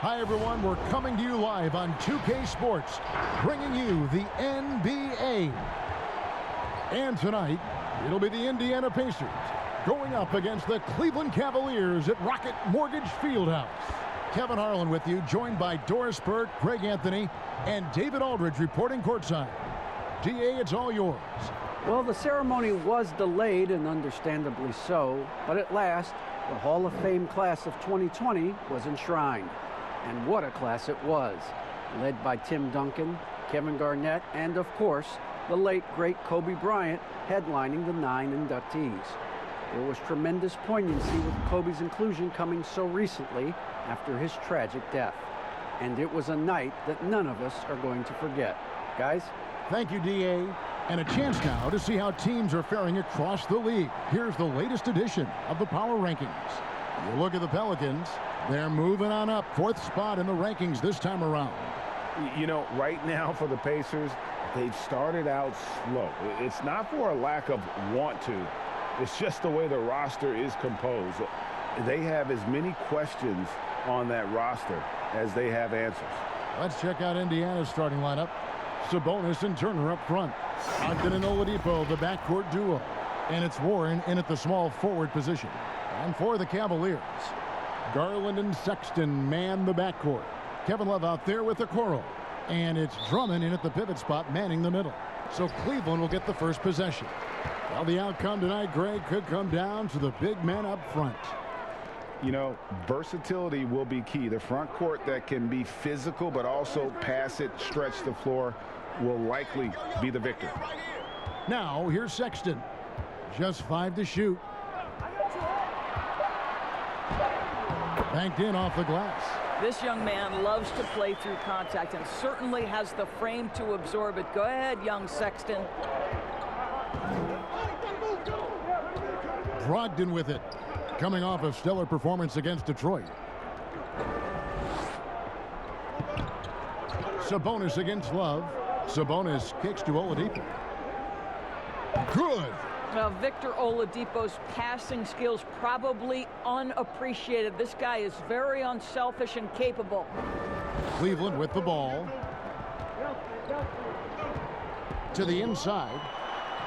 Hi, everyone. We're coming to you live on 2K Sports, bringing you the NBA. And tonight, it'll be the Indiana Pacers going up against the Cleveland Cavaliers at Rocket Mortgage Fieldhouse. Kevin Harlan with you, joined by Doris Burke, Greg Anthony, and David Aldridge reporting courtside. DA, it's all yours. Well, the ceremony was delayed, and understandably so, but at last, the Hall of Fame class of 2020 was enshrined. And what a class it was, led by Tim Duncan, Kevin Garnett, and of course, the late, great Kobe Bryant headlining the 9 inductees. There was tremendous poignancy with Kobe's inclusion coming so recently after his tragic death. And it was a night that none of us are going to forget. Guys? Thank you, DA. And a chance now to see how teams are faring across the league. Here's the latest edition of the Power Rankings. You look at the Pelicans. They're moving on up, 4th spot in the rankings this time around. You know, right now for the Pacers, they've started out slow. It's not for a lack of want to. It's just the way the roster is composed. They have as many questions on that roster as they have answers. Let's check out Indiana's starting lineup. Sabonis and Turner up front. Ogden and Oladipo, the backcourt duo. And it's Warren in at the small forward position. And for the Cavaliers, Garland and Sexton man the backcourt. Kevin Love out there with Okoro. And it's Drummond in at the pivot spot, manning the middle. So Cleveland will get the first possession. Well, the outcome tonight, Greg, could come down to the big men up front. You know, versatility will be key. The front court that can be physical but also pass it, stretch the floor, will likely be the victor. Now, here's Sexton. Just 5 to shoot. Banked in off the glass. This young man loves to play through contact and certainly has the frame to absorb it. Go ahead, young Sexton. Brogdon with it, coming off a stellar performance against Detroit. Sabonis against Love. Sabonis kicks to Oladipo. Good. Now, Victor Oladipo's passing skills probably unappreciated. This guy is very unselfish and capable. Cleveland with the ball. To the inside.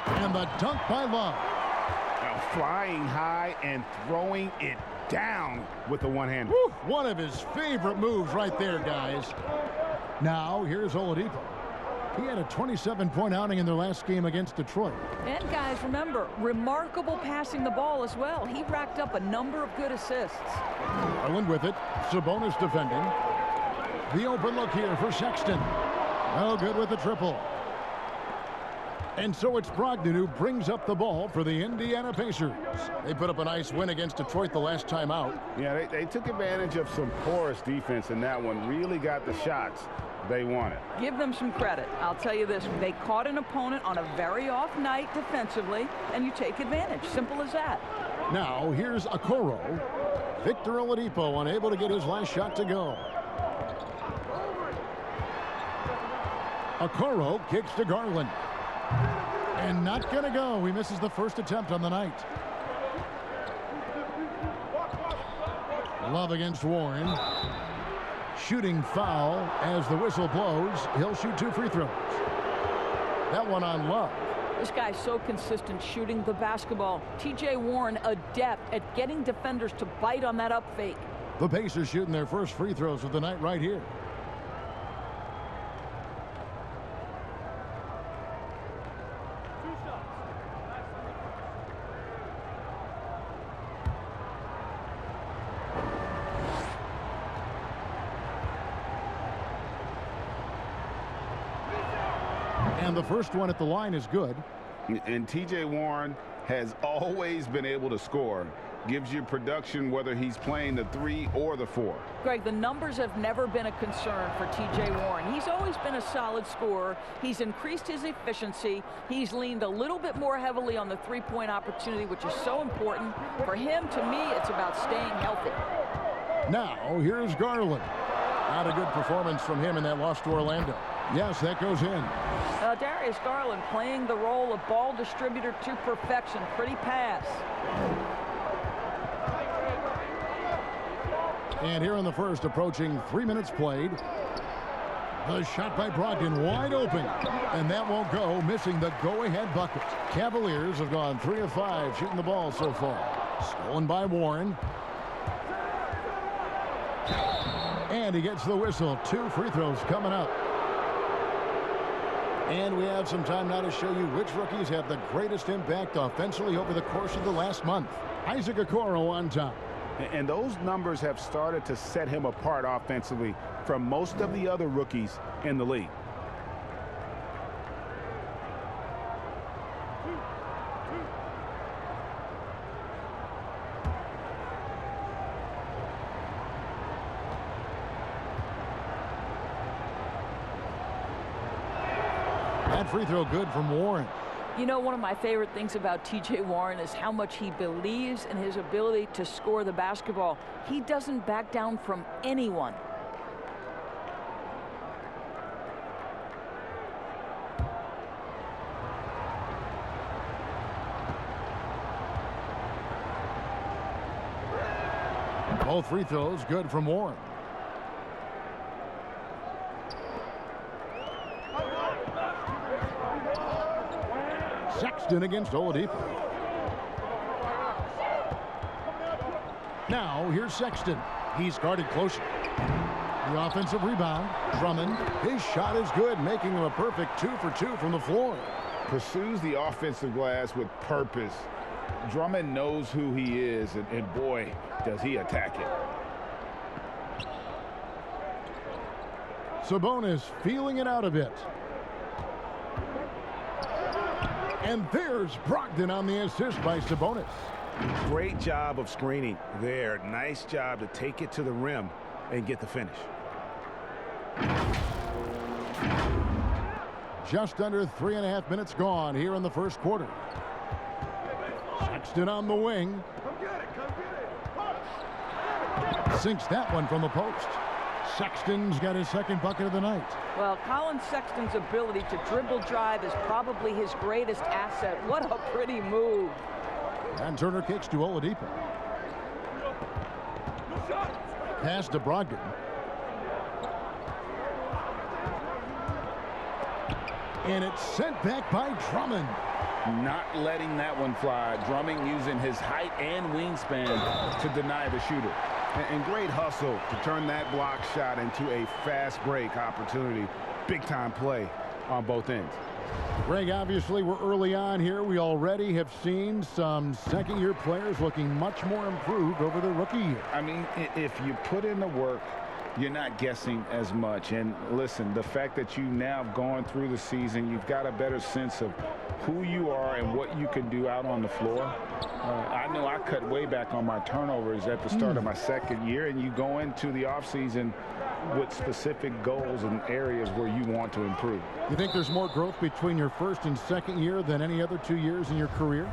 And the dunk by Love. Now flying high and throwing it down with the one-hander. One of his favorite moves right there, guys. Now, here's Oladipo. He had a 27-point outing in their last game against Detroit. And guys, remember, remarkable passing the ball as well. He racked up a number of good assists. Garland with it. Sabonis defending. The open look here for Sexton. No good with the triple. And so it's Brogdon who brings up the ball for the Indiana Pacers. They put up a nice win against Detroit the last time out. Yeah, they took advantage of some porous defense in that one. Really got the shots they wanted. Give them some credit. I'll tell you this, they caught an opponent on a very off night defensively, and you take advantage. Simple as that. Now, here's Okoro. Victor Oladipo unable to get his last shot to go. Okoro kicks to Garland. And not going to go. He misses the first attempt on the night. Love against Warren. Shooting foul as the whistle blows. He'll shoot 2 free throws. That one on Love. This guy's so consistent shooting the basketball. TJ Warren adept at getting defenders to bite on that up fake. The Pacers shooting their first free throws of the night right here. And the first one at the line is good. And TJ Warren has always been able to score. Gives you production whether he's playing the 3 or the 4. Greg, the numbers have never been a concern for TJ Warren. He's always been a solid scorer. He's increased his efficiency. He's leaned a little bit more heavily on the 3-point opportunity, which is so important. For him, to me, it's about staying healthy. Now, here's Garland. Not a good performance from him in that loss to Orlando. Yes, that goes in. Darius Garland playing the role of ball distributor to perfection. Pretty pass. And here in the first, approaching 3 minutes played. The shot by Brogdon wide open. And that won't go, missing the go-ahead bucket. Cavaliers have gone 3 of 5 shooting the ball so far. Stolen by Warren. And he gets the whistle. 2 free throws coming up. And we have some time now to show you which rookies have the greatest impact offensively over the course of the last month. Isaac Okoro on top. And those numbers have started to set him apart offensively from most of the other rookies in the league. That free throw good from Warren. You know, one of my favorite things about TJ Warren is how much he believes in his ability to score the basketball. He doesn't back down from anyone. Both free throws good from Warren. Sexton against Oladipo. Now here's Sexton. He's guarded closer. The offensive rebound. Drummond. His shot is good, making him a perfect 2 for 2 from the floor. Pursues the offensive glass with purpose. Drummond knows who he is, and boy, does he attack it. Sabonis feeling it out a bit. And there's Brogdon on the assist by Sabonis. Great job of screening there. Nice job to take it to the rim and get the finish. Just under 3.5 minutes gone here in the first quarter. Sexton on the wing. Sinks that one from the post. Sexton's got his second bucket of the night. Well, Colin Sexton's ability to dribble drive is probably his greatest asset. What a pretty move. And Turner kicks to Oladipo. Pass to Brogdon. And it's sent back by Drummond. Not letting that one fly. Drummond using his height and wingspan to deny the shooter. And great hustle to turn that block shot into a fast break opportunity. Big time play on both ends. Greg, obviously we're early on here. We already have seen some second-year players looking much more improved over the rookie year. I mean, if you put in the work, you're not guessing as much. And listen, the fact that you now have gone through the season, you've got a better sense of who you are and what you can do out on the floor. I know I cut way back on my turnovers at the start of my second year, and you go into the offseason with specific goals and areas where you want to improve. You think there's more growth between your first and second year than any other 2 years in your career?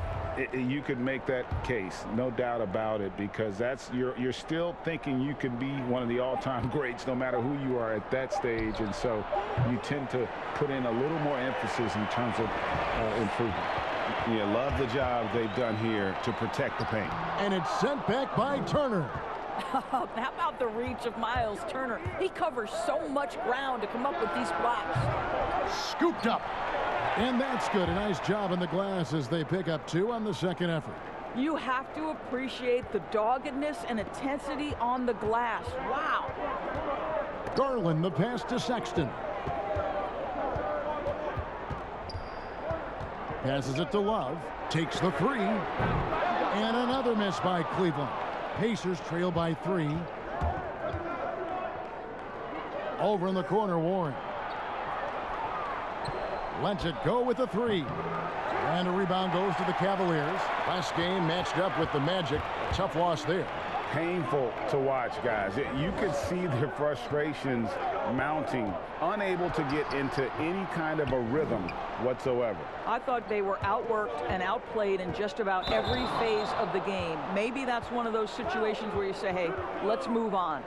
You could make that case, no doubt about it, because that's you're still thinking you could be one of the all-time greats no matter who you are at that stage, and so you tend to put in a little more emphasis in terms of improvement. You love the job they've done here to protect the paint. And it's sent back by Turner. How about the reach of Miles Turner? He covers so much ground to come up with these blocks. Scooped up. And that's good. A nice job in the glass as they pick up 2 on the second effort. You have to appreciate the doggedness and intensity on the glass. Wow. Garland, the pass to Sexton. Passes it to Love. Takes the 3. And another miss by Cleveland. Pacers trail by 3. Over in the corner, Warren. Lets it go with the 3. And a rebound goes to the Cavaliers. Last game matched up with the Magic. A tough loss there. Painful to watch, guys. You could see their frustrations mounting, unable to get into any kind of a rhythm whatsoever. I thought they were outworked and outplayed in just about every phase of the game. Maybe that's one of those situations where you say, hey, let's move on.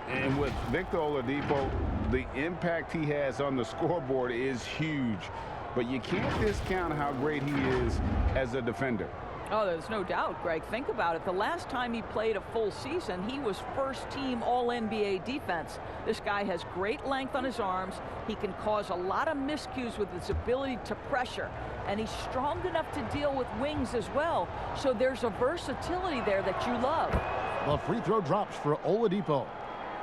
And with Victor Oladipo, the impact he has on the scoreboard is huge. But you can't discount how great he is as a defender. Oh, there's no doubt, Greg. Think about it. The last time he played a full season, he was first-team All-NBA defense. This guy has great length on his arms. He can cause a lot of miscues with his ability to pressure. And he's strong enough to deal with wings as well. So there's a versatility there that you love. The free throw drops for Oladipo.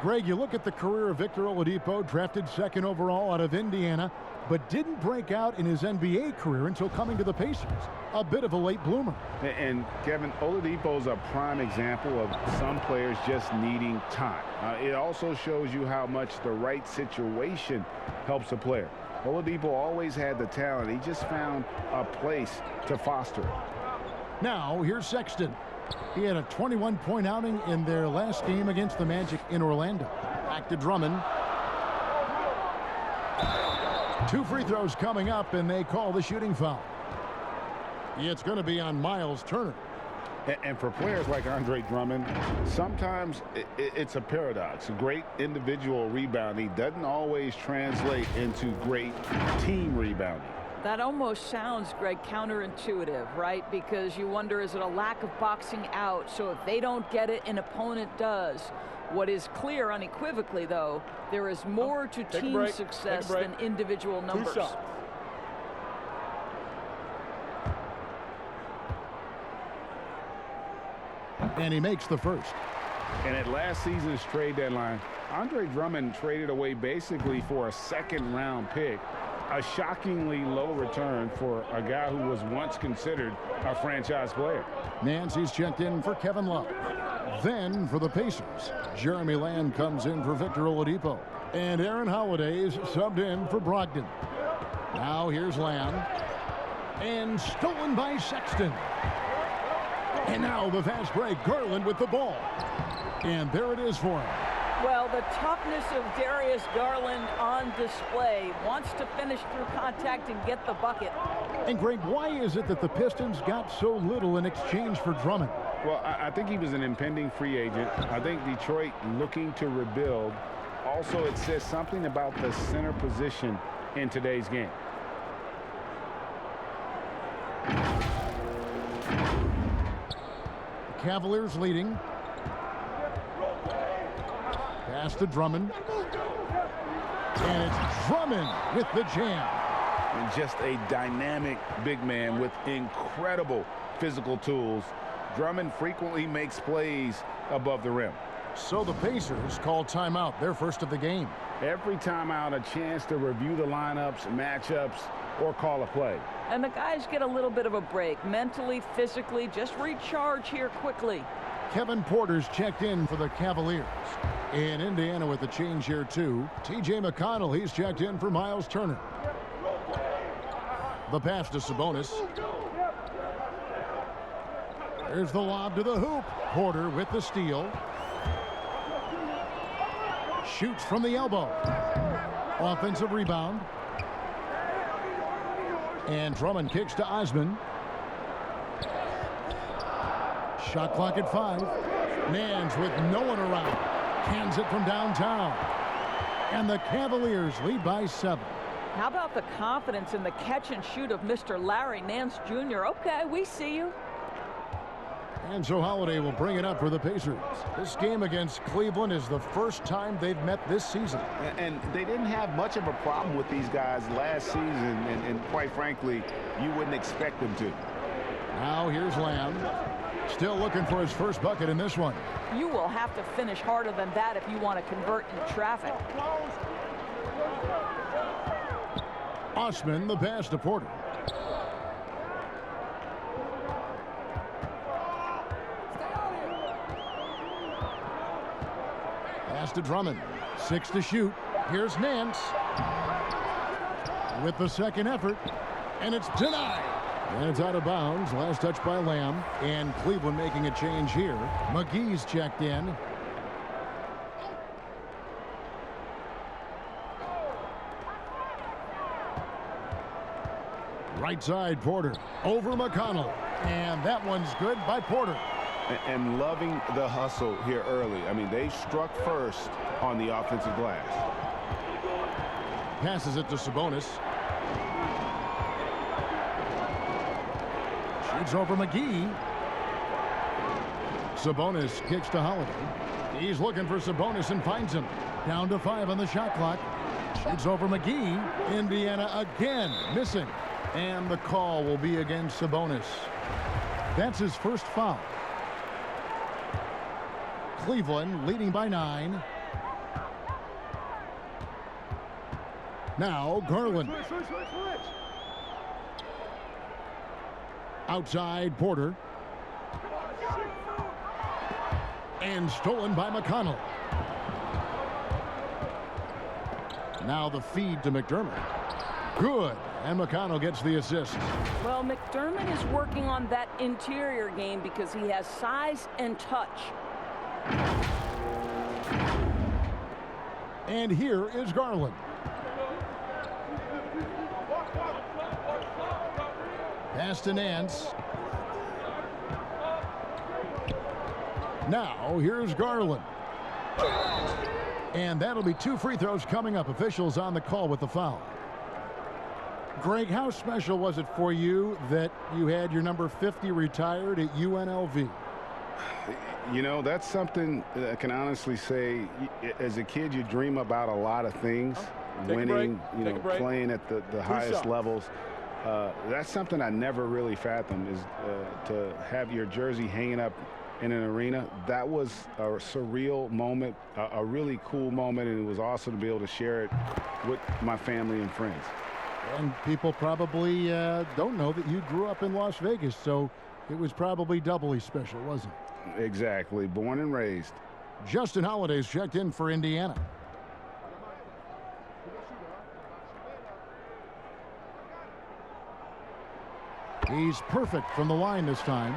Greg, you look at the career of Victor Oladipo, drafted second overall out of Indiana, but didn't break out in his NBA career until coming to the Pacers. A bit of a late bloomer. And Kevin, Oladipo's a prime example of some players just needing time. It also shows you how much the right situation helps a player. Oladipo always had the talent. He just found a place to foster it. Now, here's Sexton. He had a 21-point outing in their last game against the Magic in Orlando. Back to Drummond. 2 free throws coming up, and they call the shooting foul. It's going to be on Myles Turner. And for players like Andre Drummond, sometimes it's a paradox. Great individual rebounding doesn't always translate into great team rebounding. That almost sounds, Greg, counterintuitive, right? Because you wonder, is it a lack of boxing out? So if they don't get it, an opponent does. What is clear unequivocally, though, there is more to team success than individual numbers. 2 shots. And he makes the first. And at last season's trade deadline, Andre Drummond traded away basically for a second-round pick. A shockingly low return for a guy who was once considered a franchise player. Nancy's checked in for Kevin Love. Then for the Pacers, Jeremy Lamb comes in for Victor Oladipo. And Aaron Holiday's subbed in for Brogdon. Now here's Lamb. And stolen by Sexton. And now the fast break, Garland with the ball. And there it is for him. Well, the toughness of Darius Garland on display. Wants to finish through contact and get the bucket. And Greg, why is it that the Pistons got so little in exchange for Drummond? Well, I think he was an impending free agent. I think Detroit looking to rebuild. Also, it says something about the center position in today's game. The Cavaliers leading. Pass to Drummond. And it's Drummond with the jam. And just a dynamic big man with incredible physical tools. Drummond frequently makes plays above the rim. So the Pacers call timeout, their first of the game. Every timeout, a chance to review the lineups, matchups, or call a play. And the guys get a little bit of a break. Mentally, physically, just recharge here quickly. Kevin Porter's checked in for the Cavaliers. In Indiana with the change here too. T.J. McConnell, he's checked in for Myles Turner. The pass to Sabonis. There's the lob to the hoop. Porter with the steal. Shoots from the elbow. Offensive rebound. And Drummond kicks to Osman. Shot clock at 5. Nance with no one around. Hands it from downtown. And the Cavaliers lead by 7. How about the confidence in the catch and shoot of Mr. Larry Nance Jr.? Okay, we see you. And so Holiday will bring it up for the Pacers. This game against Cleveland is the first time they've met this season. And they didn't have much of a problem with these guys last season, and quite frankly, you wouldn't expect them to. Now here's Lamb. Still looking for his first bucket in this one. You will have to finish harder than that if you want to convert in traffic. Osman, the pass to Porter. Pass to Drummond. 6 to shoot. Here's Nance. With the second effort. And it's denied. And it's out of bounds. Last touch by Lamb. And Cleveland making a change here. McGee's checked in. Right side, Porter. Over McConnell. And that one's good by Porter. And loving the hustle here early. I mean, they struck first on the offensive glass. Passes it to Sabonis. Shoots over McGee. Sabonis kicks to Holiday. He's looking for Sabonis and finds him. Down to 5 on the shot clock. Shoots over McGee. Indiana again missing. And the call will be against Sabonis. That's his first foul. Cleveland leading by 9. Now Garland. Outside Porter. And stolen by McConnell. Now the feed to McDermott. Good. And McConnell gets the assist. Well, McDermott is working on that interior game because he has size and touch. And here is Garland. Pass to Nance. Now here's Garland. And that'll be 2 free throws coming up. Officials on the call with the foul. Greg, how special was it for you that you had your number 50 retired at UNLV? You know, that's something I can honestly say. As a kid, you dream about a lot of things. Winning, playing at the highest levels. That's something I never really fathomed, is to have your jersey hanging up in an arena. That was a surreal moment, a really cool moment, and it was awesome to be able to share it with my family and friends. And people probably don't know that you grew up in Las Vegas, so it was probably doubly special, wasn't it? Exactly. Born and raised. Justin Holiday's checked in for Indiana. He's perfect from the line this time.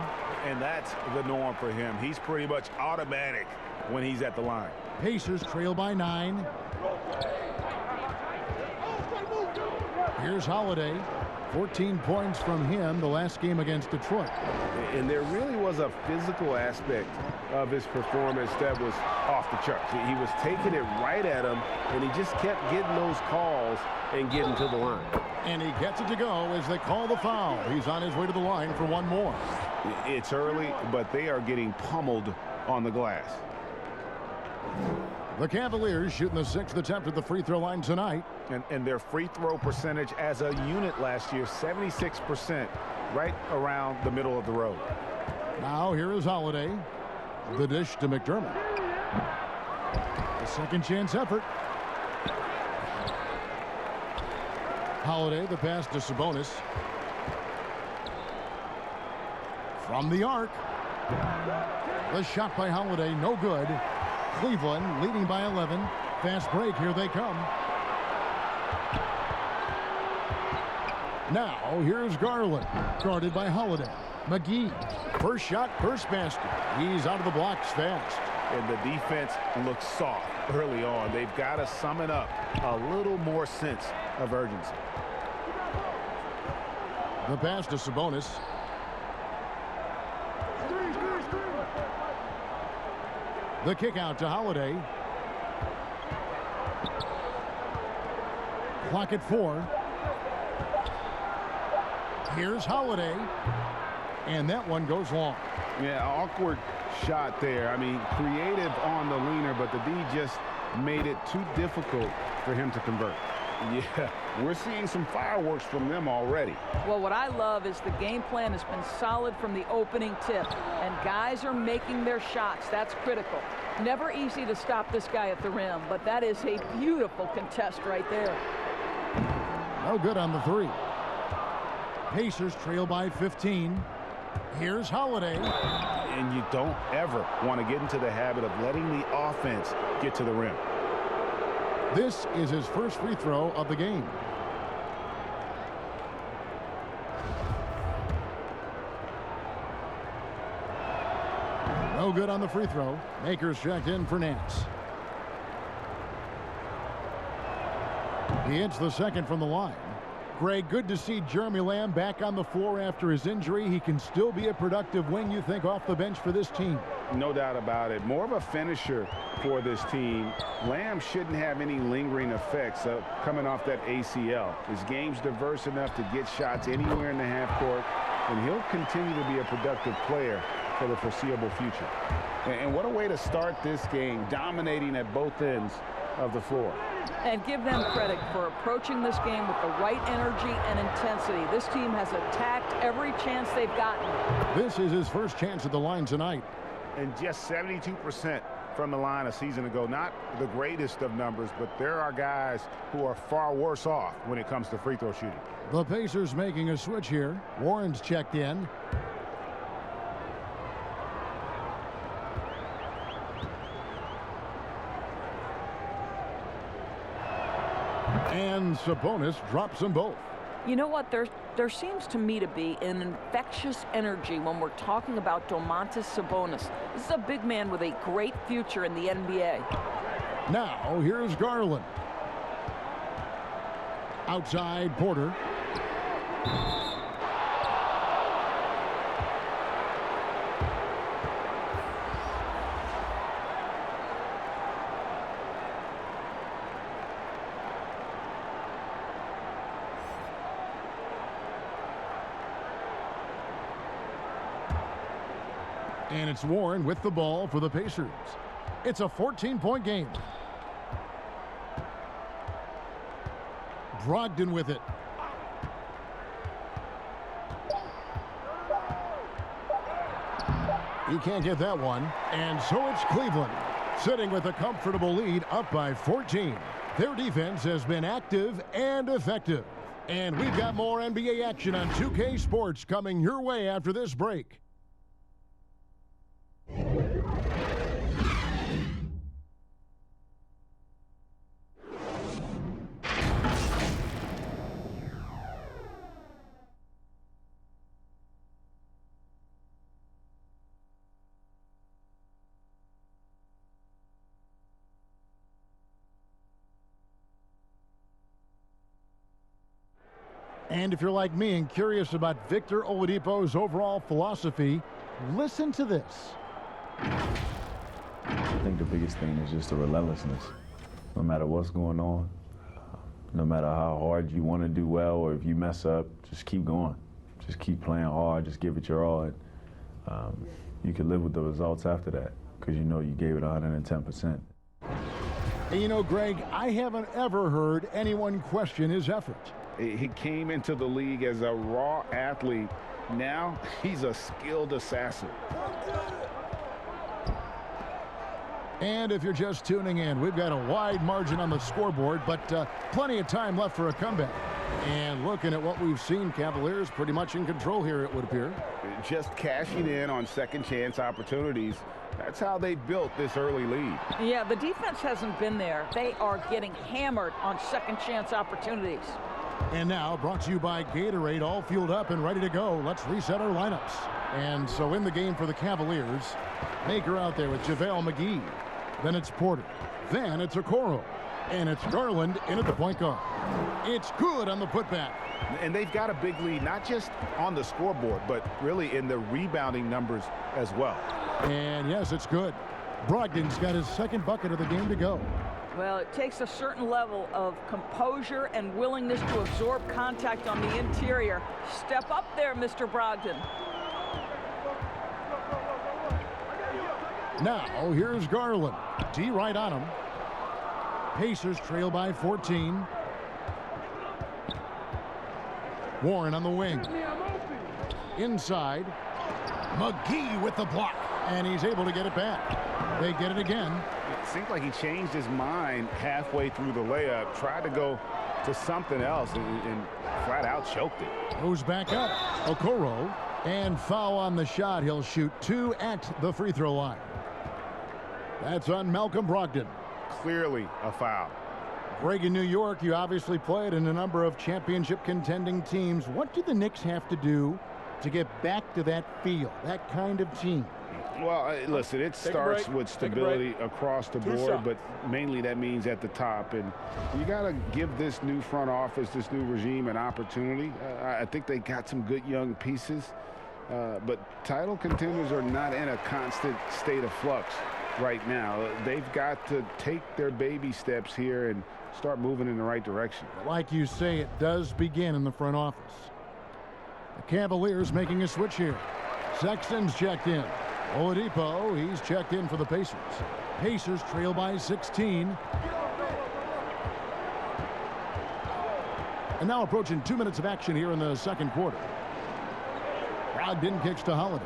And that's the norm for him. He's pretty much automatic when he's at the line. Pacers trail by 9. Here's Holiday. 14 points from him the last game against Detroit. And there really was a physical aspect of his performance that was off the charts. He was taking it right at him, and he just kept getting those calls and getting to the line. And he gets it to go as they call the foul. He's on his way to the line for one more. It's early, but they are getting pummeled on the glass. The Cavaliers shooting the 6th attempt at the free throw line tonight. And their free throw percentage as a unit last year, 76%, right around the middle of the road. Now here is Holiday. The dish to McDermott. A second chance effort. Holiday, the pass to Sabonis. From the arc. The shot by Holiday, no good. Cleveland leading by 11. Fast break, here they come. Now here's Garland, guarded by Holiday. McGee, first shot, first basket. He's out of the blocks fast. And the defense looks soft early on. They've got to sum it up. A little more sense of urgency. The pass to Sabonis. The kick out to Holiday. Clock at 4. Here's Holiday. And that one goes long. Yeah, awkward shot there. I mean, creative on the leaner, but the D just made it too difficult for him to convert. Yeah, we're seeing some fireworks from them already. Well, what I love is the game plan has been solid from the opening tip, and guys are making their shots. That's critical. Never easy to stop this guy at the rim, but that is a beautiful contest right there. No good on the 3. Pacers trail by 15. Here's Holiday. And you don't ever want to get into the habit of letting the offense get to the rim. This is his first free throw of the game. No good on the free throw. Makers checked in for Nance. He hits the second from the line. Greg, good to see Jeremy Lamb back on the floor after his injury. He can still be a productive wing, you think, off the bench for this team. No doubt about it. More of a finisher for this team. Lamb shouldn't have any lingering effects coming off that ACL. His game's diverse enough to get shots anywhere in the half court. and he'll continue to be a productive player for the foreseeable future. And what a way to start this game, dominating at both ends of the floor. And give them credit for approaching this game with the right energy and intensity. This team has attacked every chance they've gotten. This is his first chance at the line tonight. And just 72% from the line a season ago. Not the greatest of numbers, but there are guys who are far worse off when it comes to free throw shooting. The Pacers making a switch here. Warren's checked in. And Sabonis drops them both. You know what? There seems to me to be an infectious energy when we're talking about Domantas Sabonis. This is a big man with a great future in the NBA. Now, here's Garland. Outside, Porter. And it's Warren with the ball for the Pacers. It's a 14-point game. Brogdon with it. He can't get that one. And so it's Cleveland, sitting with a comfortable lead, up by 14. Their defense has been active and effective. And we've got more NBA action on 2K Sports coming your way after this break. And if you're like me and curious about Victor Oladipo's overall philosophy, listen to this. I think the biggest thing is just the relentlessness. No matter what's going on, no matter how hard you want to do well, or if you mess up, just keep going. Just keep playing hard, just give it your all. And, you can live with the results after that because you know you gave it 110%. And you know, Greg, I haven't ever heard anyone question his effort. He came into the league as a raw athlete. Now he's a skilled assassin. And if you're just tuning in, we've got a wide margin on the scoreboard, but plenty of time left for a comeback. And looking at what we've seen, Cavaliers pretty much in control here, it would appear. Just cashing in on second chance opportunities. That's how they built this early lead. Yeah, the defense hasn't been there. They are getting hammered on second chance opportunities. And now, brought to you by Gatorade, all fueled up and ready to go. Let's reset our lineups. And so in the game for the Cavaliers, Maker out there with JaVale McGee. Then it's Porter. Then it's Okoro. And it's Garland in at the point guard. It's good on the putback. And they've got a big lead, not just on the scoreboard, but really in the rebounding numbers as well. And yes, it's good. Brogdon's got his second bucket of the game to go. Well, it takes a certain level of composure and willingness to absorb contact on the interior. Step up there, Mr. Brogdon. Now, here's Garland. D right on him. Pacers trail by 14. Warren on the wing. Inside. McGee with the block. And he's able to get it back. They get it again. It seemed like he changed his mind halfway through the layup, tried to go to something else, and flat out choked it. Goes back up. Okoro. And foul on the shot. He'll shoot 2 at the free throw line. That's on Malcolm Brogdon. Clearly a foul. Greg, in New York, you obviously played in a number of championship contending teams. What do the Knicks have to do to get back to that feel, that kind of team? Well, listen, it starts with stability across the board, but mainly that means at the top. And you got to give this new front office, this new regime, an opportunity. I think they got some good young pieces, but title contenders are not in a constant state of flux right now. They've got to take their baby steps here and start moving in the right direction. Like you say, it does begin in the front office. The Cavaliers making a switch here. Sexton's checked in. Oladipo, he's checked in for the Pacers. Pacers trail by 16. And now approaching 2 minutes of action here in the second quarter. Brogdon kicks to Holiday.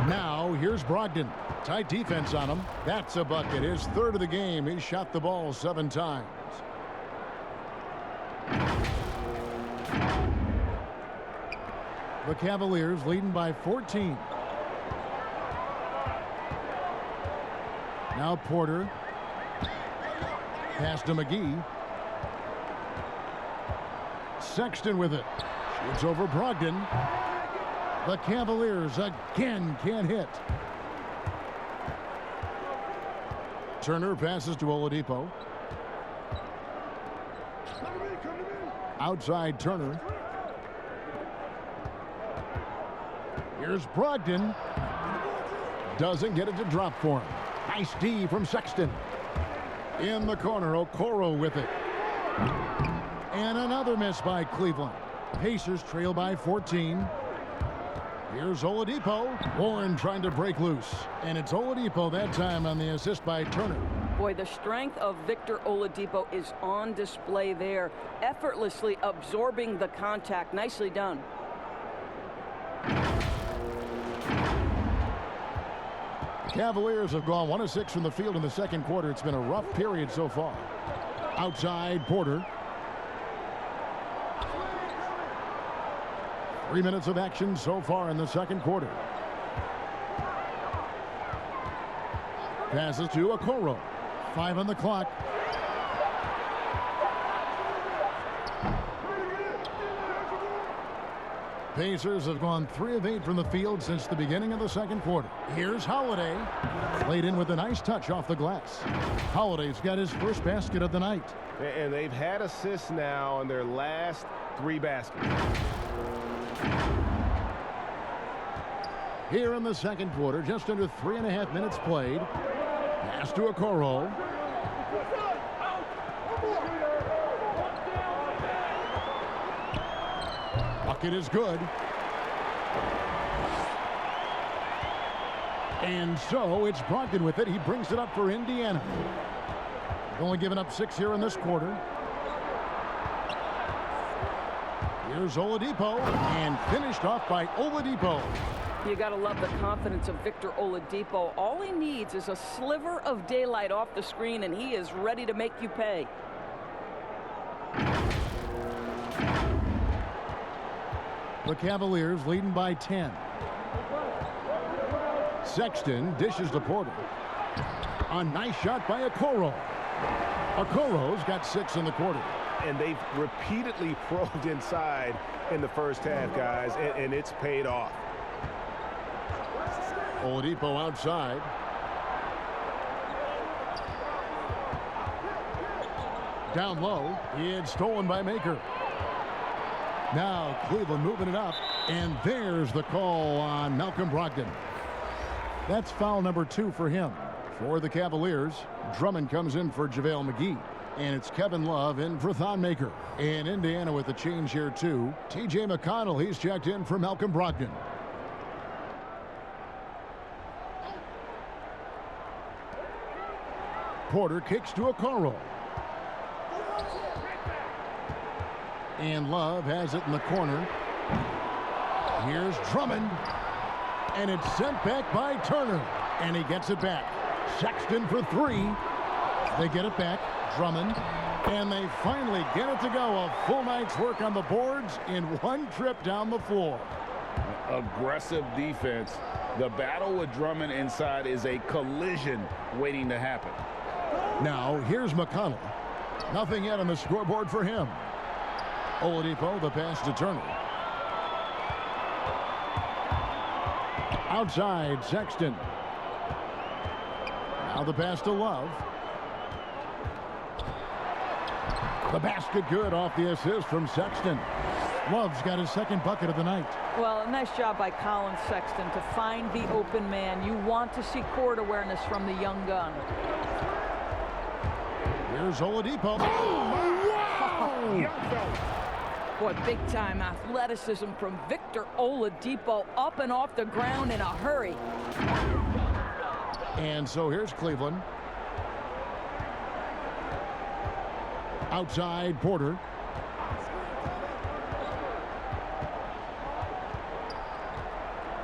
Now here's Brogdon. Tight defense on him. That's a bucket. His third of the game. He shot the ball 7 times. The Cavaliers leading by 14. Now Porter. Pass to McGee. Sexton with it. Shoots over Brogdon. The Cavaliers again can't hit. Turner passes to Oladipo. Outside Turner. Here's Brogdon. Doesn't get it to drop for him. Nice D from Sexton. In the corner, Okoro with it. And another miss by Cleveland. Pacers trail by 14. Here's Oladipo. Warren trying to break loose. And it's Oladipo that time on the assist by Turner. Boy, the strength of Victor Oladipo is on display there. Effortlessly absorbing the contact. Nicely done. Cavaliers have gone 1 of 6 from the field in the second quarter. It's been a rough period so far. Outside Porter. 3 minutes of action so far in the second quarter. Passes to Okoro. 5 on the clock. Pacers have gone 3 of 8 from the field since the beginning of the second quarter. Here's Holiday. Played in with a nice touch off the glass. Holiday's got his first basket of the night. And they've had assists now in their last 3 baskets. Here in the second quarter, just under 3.5 minutes played. Pass to Okoro. Bucket is good. And so it's Brogdon with it. He brings it up for Indiana. They've only given up 6 here in this quarter. Here's Oladipo, and finished off by Oladipo. You got to love the confidence of Victor Oladipo. All he needs is a sliver of daylight off the screen, and he is ready to make you pay. The Cavaliers leading by 10. Sexton dishes to Porter. A nice shot by Okoro. Okoro's got 6 in the quarter. And they've repeatedly probed inside in the first half, guys, and it's paid off. Oladipo outside. Down low. It's stolen by Maker. Now Cleveland moving it up. And there's the call on Malcolm Brogdon. That's foul number 2 for him. For the Cavaliers, Drummond comes in for JaVale McGee. And it's Kevin Love in for Thon Maker. And Indiana with a change here too. TJ McConnell, he's checked in for Malcolm Brogdon. Porter kicks to Okoro. And Love has it in the corner. Here's Drummond. And it's sent back by Turner. And he gets it back. Sexton for 3. They get it back. Drummond. And they finally get it to go. A full night's work on the boards in one trip down the floor. Aggressive defense. The battle with Drummond inside is a collision waiting to happen. Now, here's McConnell. Nothing yet on the scoreboard for him. Oladipo, the pass to Turner. Outside, Sexton. Now the pass to Love. The basket good off the assist from Sexton. Love's got his second bucket of the night. Well, a nice job by Colin Sexton to find the open man. You want to see court awareness from the young gun. Here's Oladipo. Oh, wow! Oh, young fella. Boy, big-time athleticism from Victor Oladipo, up and off the ground in a hurry. And so here's Cleveland. Outside, Porter.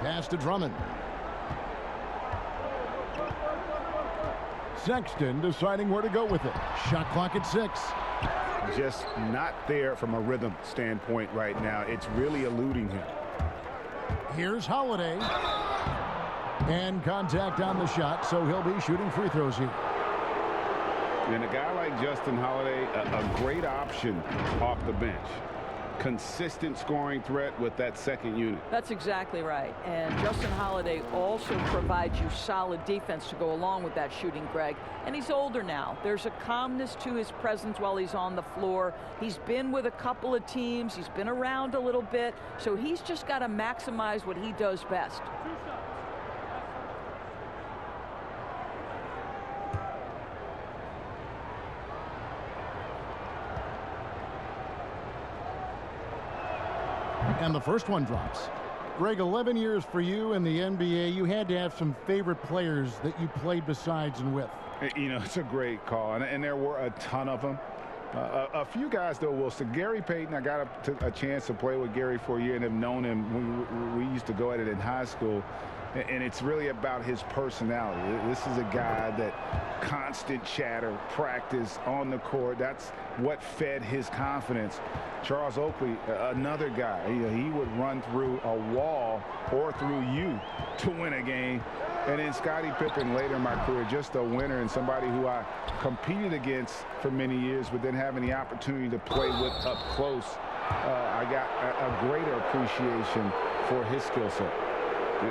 Pass to Drummond. Sexton deciding where to go with it. Shot clock at 6. Just not there from a rhythm standpoint right now. It's really eluding him. Here's Holiday. And contact on the shot, so he'll be shooting free throws here. And a guy like Justin Holiday, a great option off the bench. Consistent scoring threat with that second unit. That's exactly right. And Justin Holiday also provides you solid defense to go along with that shooting, Greg. And he's older now. There's a calmness to his presence while he's on the floor. He's been with a couple of teams. He's been around a little bit. So he's just got to maximize what he does best. And the first one drops. Greg, 11 years for you in the NBA. You had to have some favorite players that you played besides and with. You know, it's a great call, and there were a ton of them. A few guys, though, will say. Gary Payton, I got a chance to play with Gary for a year and have known him. We used to go at it in high school, and it's really about his personality. This is a guy that constant chatter, practice on the court. That's what fed his confidence. Charles Oakley, another guy, he would run through a wall or through you to win a game. And then Scottie Pippen later in my career, just a winner and somebody who I competed against for many years, but then having the opportunity to play with up close, I got a greater appreciation for his skill set.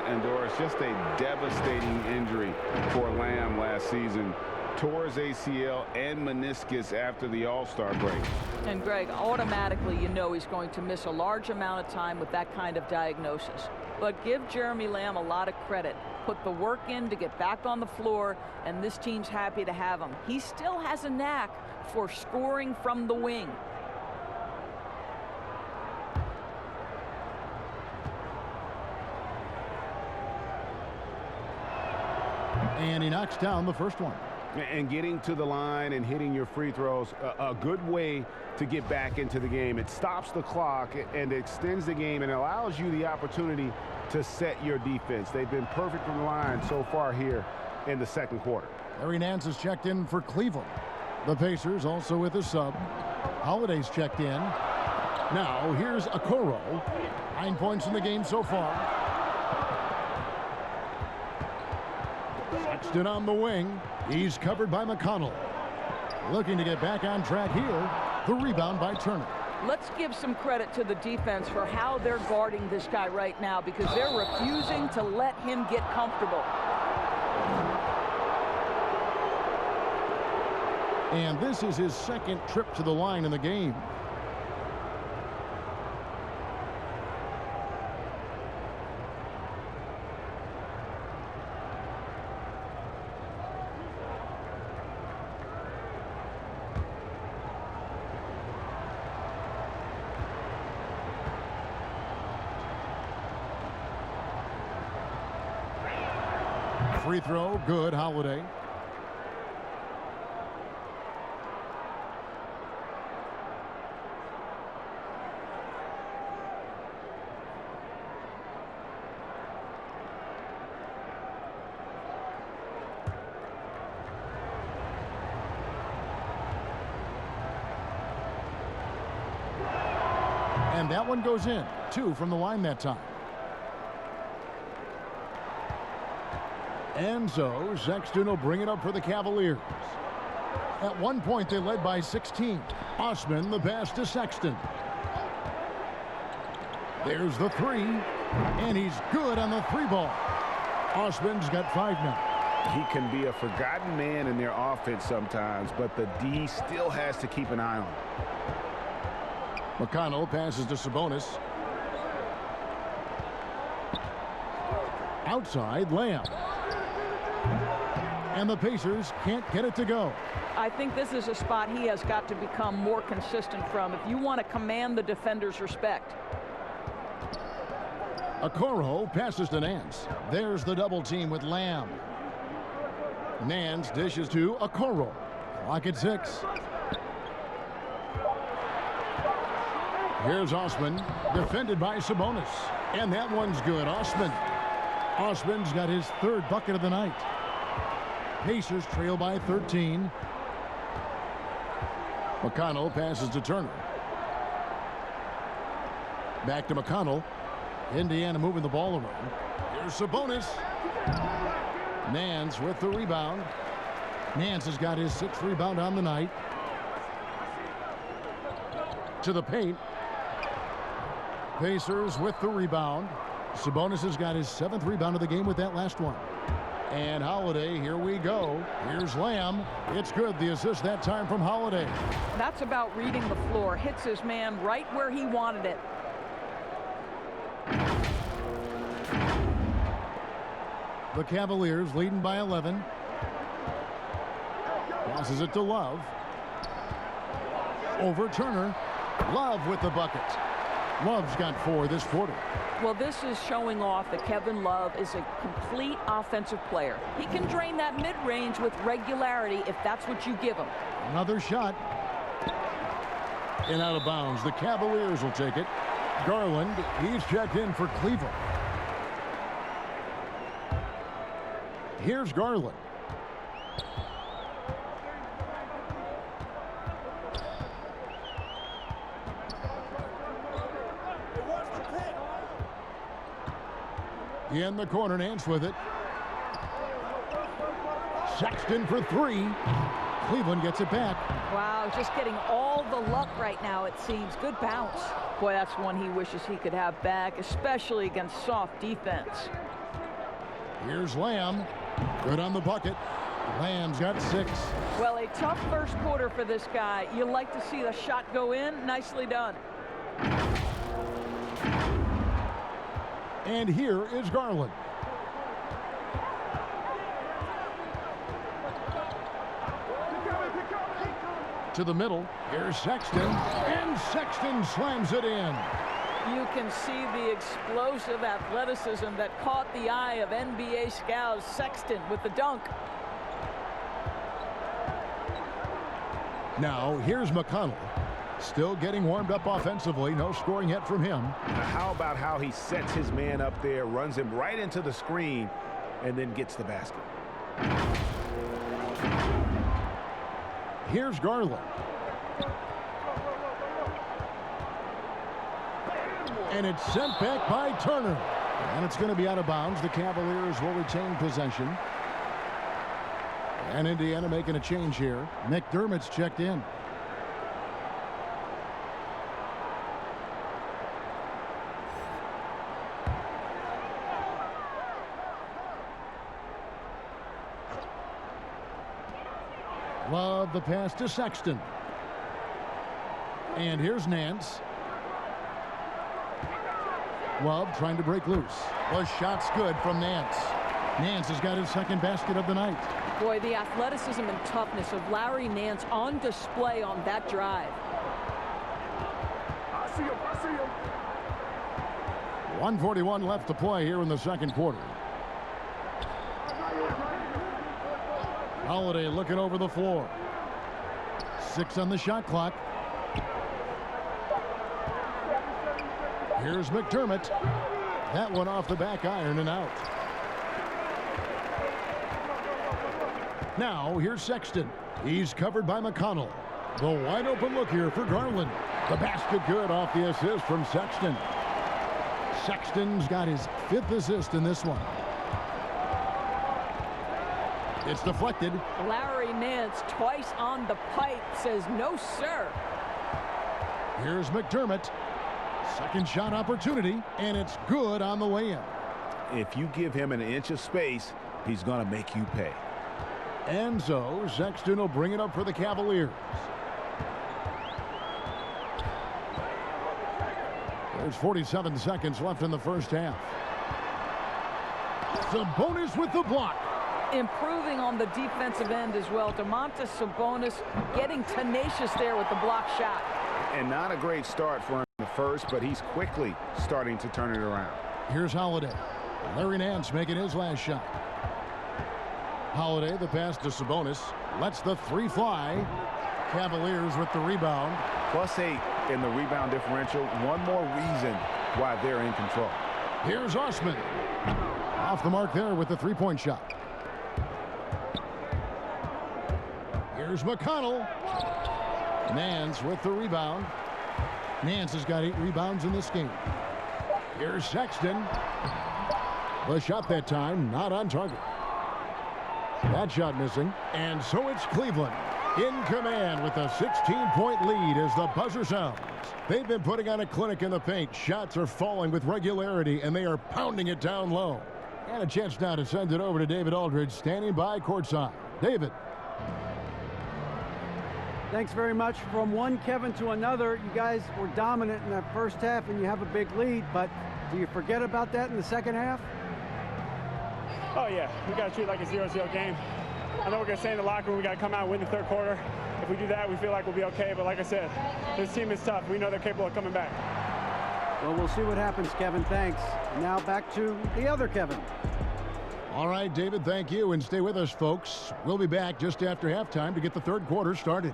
And Doris, just a devastating injury for Lamb last season. Tore his ACL and meniscus after the All-Star break. And Greg, automatically you know he's going to miss a large amount of time with that kind of diagnosis. But give Jeremy Lamb a lot of credit. Put the work in to get back on the floor, and this team's happy to have him. He still has a knack for scoring from the wing. And he knocks down the first one. And getting to the line and hitting your free throws, a good way to get back into the game. It stops the clock and extends the game and allows you the opportunity to set your defense. They've been perfect from the line so far here in the second quarter. Larry Nance is checked in for Cleveland. The Pacers also with a sub. Holiday's checked in. Now here's Okoro. 9 points in the game so far. Sexton on the wing. He's covered by McConnell. Looking to get back on track here. The rebound by Turner. Let's give some credit to the defense for how they're guarding this guy right now, because they're refusing to let him get comfortable. And this is his second trip to the line in the game. Free throw, good, Holiday. And that one goes in. 2 from the line that time. And so Sexton will bring it up for the Cavaliers. At one point, they led by 16. Osman, the pass to Sexton. There's the 3. And he's good on the 3 ball. Osman's got 5 now. He can be a forgotten man in their offense sometimes, but the D still has to keep an eye on him. McConnell passes to Sabonis. Outside, Lamb. And the Pacers can't get it to go. I think this is a spot he has got to become more consistent from if you want to command the defender's respect. Okoro passes to Nance. There's the double team with Lamb. Nance dishes to Okoro. Clock at 6. Here's Osman, defended by Sabonis. And that one's good. Osman's got his 3rd bucket of the night. Pacers trail by 13. McConnell passes to Turner. Back to McConnell. Indiana moving the ball around. Here's Sabonis. Nance with the rebound. Nance has got his 6th rebound on the night. To the paint. Pacers with the rebound. Sabonis has got his 7th rebound of the game with that last one. And Holiday, here we go. Here's Lamb. It's good. The assist that time from Holiday. That's about reading the floor. Hits his man right where he wanted it. The Cavaliers leading by 11. Passes it to Love. Over Turner. Love with the bucket. Love's got 4 this quarter. Well, this is showing off that Kevin Love is a complete offensive player. He can drain that mid-range with regularity if that's what you give him. Another shot. And out of bounds. The Cavaliers will take it. Garland, he's checked in for Cleveland. Here's Garland. In the corner, Nance with it. Sexton for 3. Cleveland gets it back. Wow, just getting all the luck right now, it seems. Good bounce. Boy, that's one he wishes he could have back, especially against soft defense. Here's Lamb. Good on the bucket. Lamb's got 6. Well, a tough first quarter for this guy. You like to see the shot go in. Nicely done. And here is Garland. To the middle. Here's Sexton. And Sexton slams it in. You can see the explosive athleticism that caught the eye of NBA scouts. Sexton with the dunk. Now, here's McConnell. Still getting warmed up offensively. No scoring yet from him. Now, how about how he sets his man up there, runs him right into the screen, and then gets the basket. Here's Garland. And it's sent back by Turner. And it's going to be out of bounds. The Cavaliers will retain possession. And Indiana making a change here. McDermott's checked in. Love the pass to Sexton. And here's Nance. Love trying to break loose. The shot's good from Nance. Nance has got his 2nd basket of the night. Boy, the athleticism and toughness of Larry Nance on display on that drive. I see him. 1:41 left to play here in the 2nd quarter. Holiday looking over the floor. 6 on the shot clock. Here's McDermott. That one off the back iron and out. Now here's Sexton. He's covered by McConnell. The wide open look here for Garland. The basket good off the assist from Sexton. Sexton's got his 5th assist in this one. It's deflected. Larry Nance twice on the pipe says no, sir. Here's McDermott. 2nd shot opportunity, and it's good on the way in. If you give him an inch of space, he's going to make you pay. And so Sexton will bring it up for the Cavaliers. There's 47 seconds left in the first half. Sabonis with the block. improving on the defensive end as well. Domantas Sabonis getting tenacious there with the block shot. And not a great start for him in the first, but he's quickly starting to turn it around. Here's Holiday. Larry Nance making his last shot. Holiday, the pass to Sabonis. Lets the three fly. Cavaliers with the rebound. +8 in the rebound differential. One more reason why they're in control. Here's Osman. Off the mark there with the three-point shot. Here's McConnell. Nance with the rebound. Nance has got 8 rebounds in this game. Here's Sexton. The shot that time not on target. That shot missing. And so it's Cleveland in command with a 16-point lead as the buzzer sounds. They've been putting on a clinic in the paint. Shots are falling with regularity, and they are pounding it down low. And a chance now to send it over to David Aldridge, standing by courtside. David. Thanks very much. From one Kevin to another, you guys were dominant in that first half, and you have a big lead, but do you forget about that in the second half? Oh, yeah. We got to treat it like a 0-0 game. I know we're going to stay in the locker room. We got to come out and win the third quarter. If we do that, we feel like we'll be okay. But like I said, this team is tough. We know they're capable of coming back. Well, we'll see what happens, Kevin. Thanks. Now back to the other Kevin. All right, David, thank you. And stay with us, folks. We'll be back just after halftime to get the third quarter started.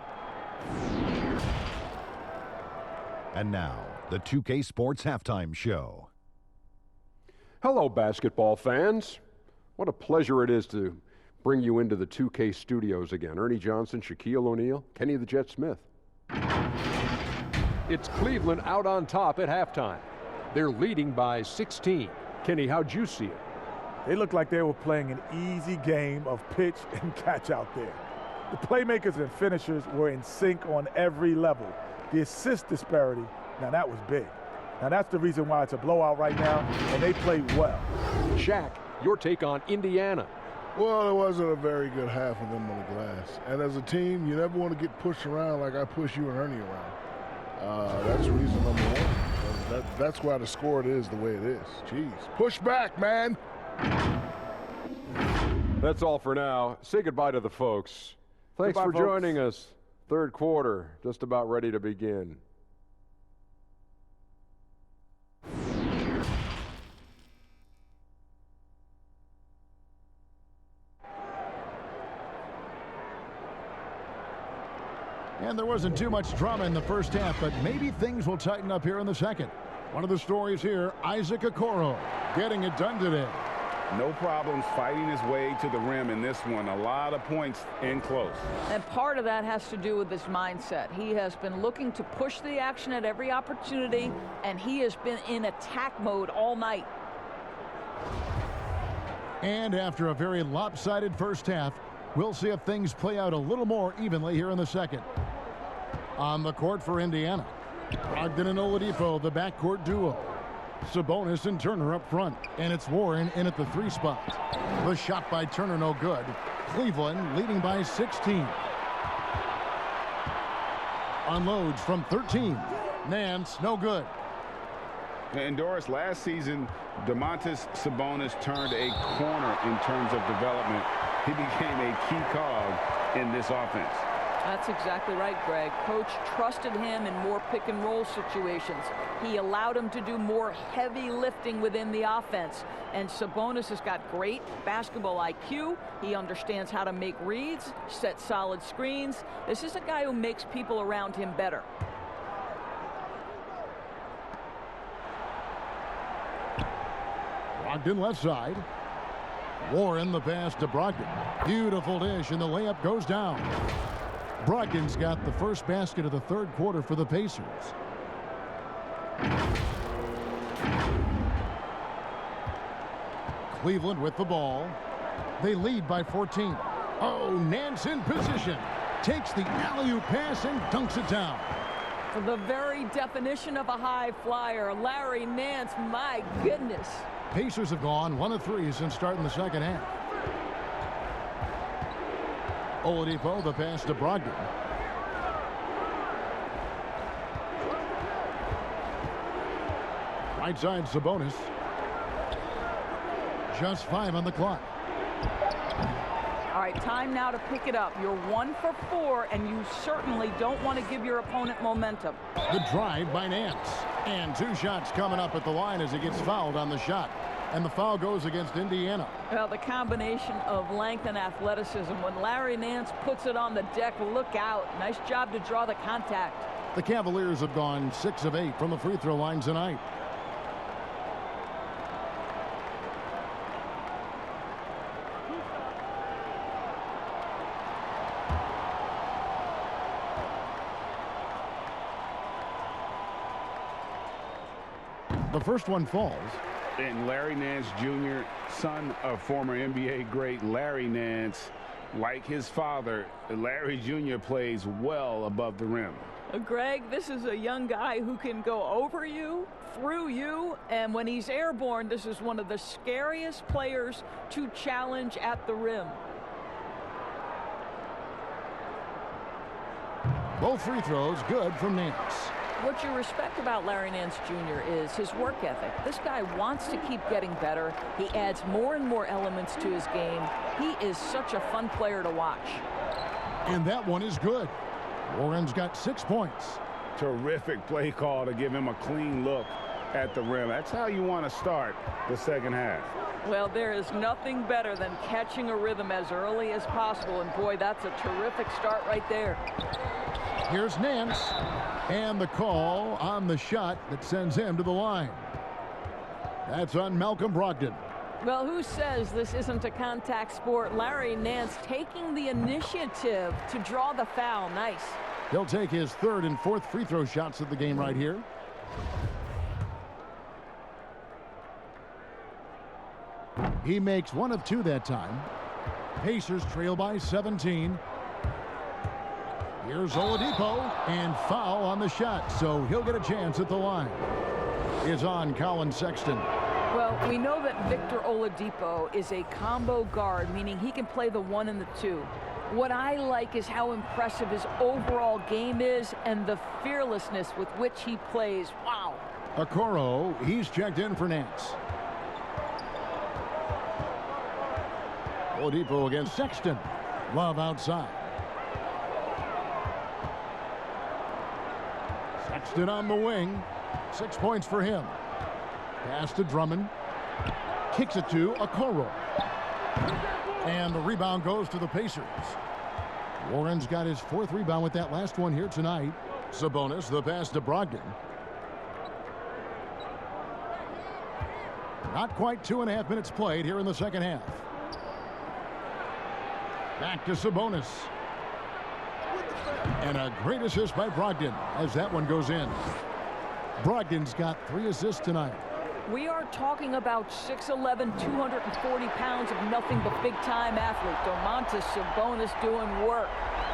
And now, the 2K Sports Halftime Show. Hello, basketball fans. What a pleasure it is to bring you into the 2K studios again. Ernie Johnson, Shaquille O'Neal, Kenny the Jet Smith. It's Cleveland out on top at halftime. They're leading by 16. Kenny, how'd you see it? They looked like they were playing an easy game of pitch and catch out there. The playmakers and finishers were in sync on every level. The assist disparity, now that was big. Now that's the reason why it's a blowout right now, and they played well. Shaq, your take on Indiana. Well, it wasn't a very good half of them on the glass. And as a team, you never want to get pushed around like I push you and Ernie around. That's reason number one. That's why the score is the way it is. Jeez. Push back, man. That's all for now. Say goodbye to the folks. Thanks for joining us. Third quarter, just about ready to begin. And there wasn't too much drama in the first half, but maybe things will tighten up here in the second. One of the stories here, Isaac Okoro getting it done today. No problems fighting his way to the rim in this one. A lot of points in close. And part of that has to do with his mindset. He has been looking to push the action at every opportunity, and he has been in attack mode all night. And after a very lopsided first half, we'll see if things play out a little more evenly here in the second. On the court for Indiana, Brogdon and Oladipo, the backcourt duo. Sabonis and Turner up front, and it's Warren in at the 3 spot. The shot by Turner no good. Cleveland leading by 16. Unloads from 13. Nance no good. And Doris, last season, Domantas Sabonis turned a corner in terms of development. He became a key cog in this offense. That's exactly right, Greg. Coach trusted him in more pick-and-roll situations. He allowed him to do more heavy lifting within the offense. And Sabonis has got great basketball IQ. He understands how to make reads, set solid screens. This is a guy who makes people around him better. Brogdon left side. Warren the pass to Brogdon. Beautiful dish, and the layup goes down. Brogdon's got the first basket of the third quarter for the Pacers. Cleveland with the ball. They lead by 14. Oh, Nance in position. Takes the alley-oop pass and dunks it down. The very definition of a high flyer, Larry Nance, my goodness. Pacers have gone 1 of 3 since starting the second half. Oladipo, the pass to Brogdon. Right side, Sabonis. Just 5 on the clock. right, time now to pick it up. You're 1 for 4, and you certainly don't want to give your opponent momentum. The drive by Nance. And 2 shots coming up at the line as he gets fouled on the shot. And the foul goes against Indiana. Well, the combination of length and athleticism. When Larry Nance puts it on the deck, look out. Nice job to draw the contact. The Cavaliers have gone 6 of 8 from the free throw line tonight. The first one falls. And Larry Nance Jr., son of former NBA great Larry Nance, like his father, Larry Jr. plays well above the rim. Greg, this is a young guy who can go over you, through you, and when he's airborne, this is one of the scariest players to challenge at the rim. Both free throws good from Nance. What you respect about Larry Nance Jr. is his work ethic. This guy wants to keep getting better. He adds more and more elements to his game. He is such a fun player to watch. And that one is good. Warren's got 6 points. Terrific play call to give him a clean look at the rim. That's how you want to start the second half. Well, there is nothing better than catching a rhythm as early as possible. And boy, that's a terrific start right there. Here's Nance. And the call on the shot that sends him to the line. That's on Malcolm Brogdon. Well, who says this isn't a contact sport? Larry Nance taking the initiative to draw the foul. Nice. He'll take his 3rd and 4th free throw shots of the game right here. He makes 1 of 2 that time. Pacers trail by 17. Here's Oladipo, and foul on the shot, so he'll get a chance at the line. Is on Colin Sexton. Well, we know that Victor Oladipo is a combo guard, meaning he can play the 1 and the 2. What I like is how impressive his overall game is and the fearlessness with which he plays. Wow. Okoro, he's checked in for Nance. Oladipo against Sexton. Love outside. Sexton on the wing. 6 points for him. Pass to Drummond. Kicks it to Okoro. And the rebound goes to the Pacers. Warren's got his 4th rebound with that last one here tonight. Sabonis, the pass to Brogdon. Not quite 2.5 minutes played here in the second half. Back to Sabonis. And a great assist by Brogdon as that one goes in. Brogdon's got 3 assists tonight. We are talking about 6'11", 240 pounds of nothing but big-time athlete. Domantas Sabonis doing work.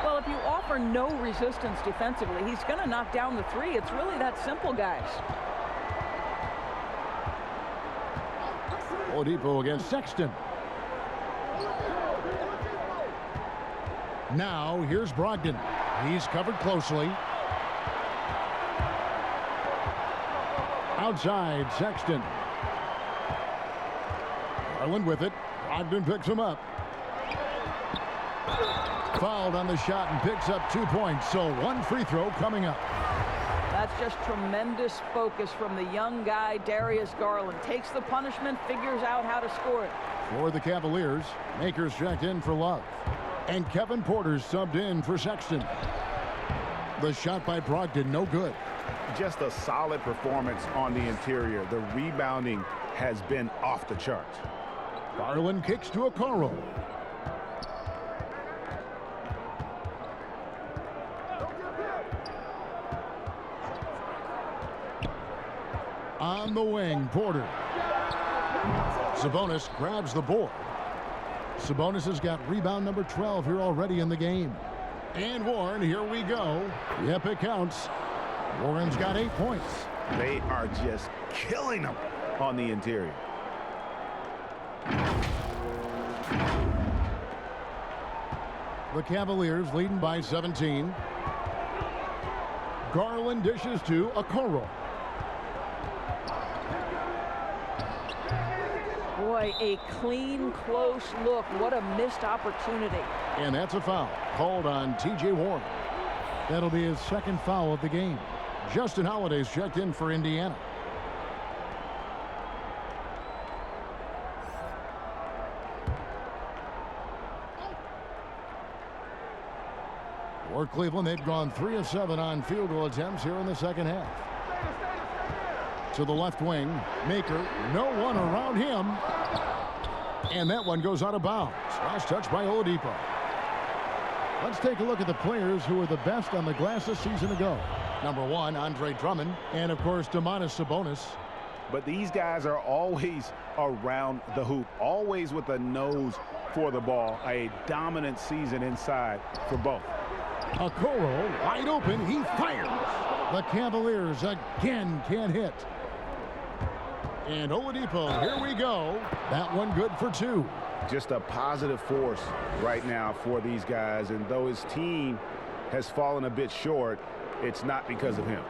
Well, if you offer no resistance defensively, he's going to knock down the 3. It's really that simple, guys. Oladipo against Sexton. Now, here's Brogdon. He's covered closely. Outside, Sexton. Garland with it. Brogdon picks him up. Fouled on the shot and picks up 2 points. So 1 free throw coming up. That's just tremendous focus from the young guy, Darius Garland. Takes the punishment, figures out how to score it. For the Cavaliers, Makers checked in for Love. And Kevin Porter's subbed in for Sexton. The shot by Brogdon, no good. Just a solid performance on the interior. The rebounding has been off the charts. Garland kicks to Okoro. On the wing, Porter. Sabonis grabs the board. Sabonis has got rebound number 12 here already in the game. And Warren, here we go. Yep, it counts. Warren's got 8 points. They are just killing them on the interior. The Cavaliers leading by 17. Garland dishes to Okoro. Boy, boy, a clean, close look. What a missed opportunity. And that's a foul called on T.J. Warren. That'll be his second foul of the game. Justin Holiday's checked in for Indiana. For Cleveland, they've gone 3 of 7 on field goal attempts here in the second half. To the left wing, Maker, no one around him. And that one goes out of bounds. Last touch by Oladipo. Let's take a look at the players who are the best on the glass a season ago. Number 1, Andre Drummond, and of course, Domantas Sabonis. But these guys are always around the hoop, always with a nose for the ball. A dominant season inside for both. Okoro wide open, he fires. The Cavaliers again can't hit. And Oladipo, here we go. That one good for 2. Just a positive force right now for these guys. And though his team has fallen a bit short, it's not because of him.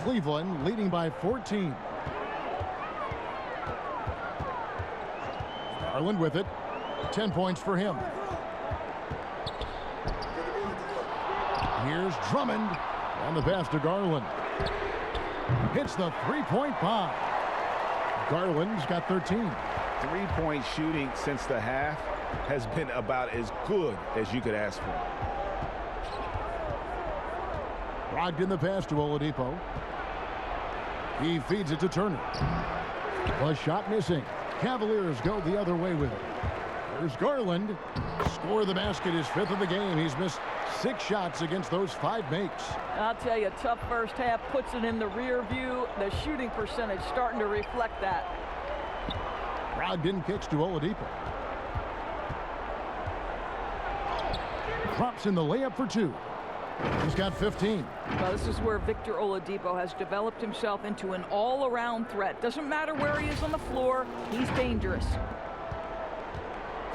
Cleveland leading by 14. Garland with it. 10 points for him. Here's Drummond on the pass to Garland. Hits the three-point bomb. Garland's got 13. Three-point shooting since the half has been about as good as you could ask for. Brogdon the pass to Oladipo. He feeds it to Turner. The shot missing. Cavaliers go the other way with it. There's Garland. Score the basket, his 5th of the game. He's missed 6 shots against those 5 makes. I'll tell you, tough first half, puts it in the rear view. The shooting percentage starting to reflect that. Brogdon kicks to Oladipo. Drops in the layup for 2. He's got 15. Well, this is where Victor Oladipo has developed himself into an all-around threat. Doesn't matter where he is on the floor, he's dangerous.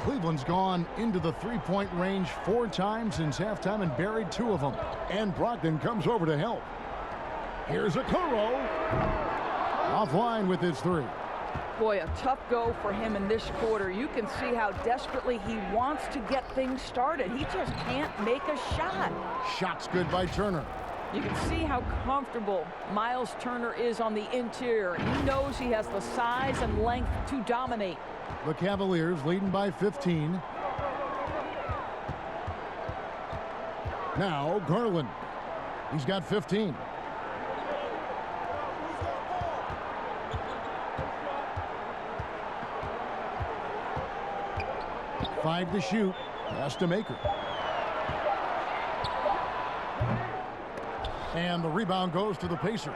Cleveland's gone into the three-point range 4 times since halftime and buried 2 of them. And Brogdon comes over to help. Here's Okoro. Offline with his 3. Boy, a tough go for him in this quarter. You can see how desperately he wants to get things started. He just can't make a shot. Shot's good by Turner. You can see how comfortable Miles Turner is on the interior. He knows he has the size and length to dominate. The Cavaliers leading by 15. Now Garland. He's got 15. Five to shoot. Pass to Maker. And the rebound goes to the Pacers.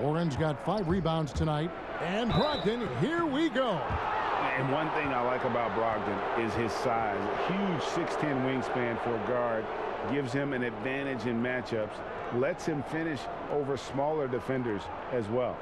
Warren's got 5 rebounds tonight. And Brogdon, here we go. And one thing I like about Brogdon is his size. A huge 6'10" wingspan for a guard. Gives him an advantage in matchups. Lets him finish over smaller defenders as well.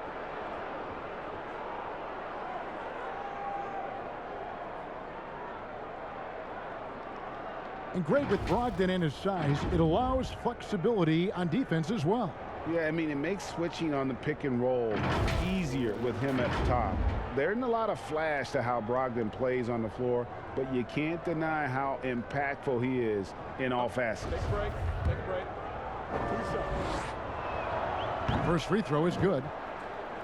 And great with Brogdon and his size, it allows flexibility on defense as well. Yeah, I mean, it makes switching on the pick and roll easier with him at the top. There isn't a lot of flash to how Brogdon plays on the floor, but you can't deny how impactful he is in all facets. Take a break. Take a break. First free throw is good.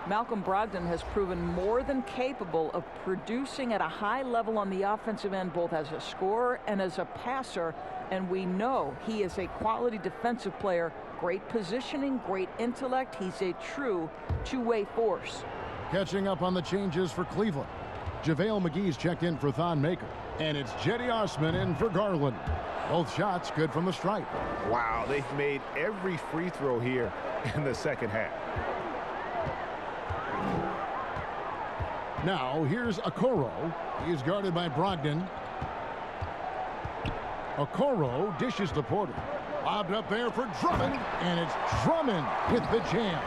Malcolm Brogdon has proven more than capable of producing at a high level on the offensive end, both as a scorer and as a passer. And we know he is a quality defensive player. Great positioning, great intellect. He's a true two-way force. Catching up on the changes for Cleveland. JaVale McGee's checked in for Thon Maker. And it's Cedi Osman in for Garland. Both shots good from the stripe. Wow, they've made every free throw here in the second half. Now here's Okoro. He's guarded by Brogdon. Okoro dishes to Porter. Lobbed up there for Drummond, and it's Drummond with the jam.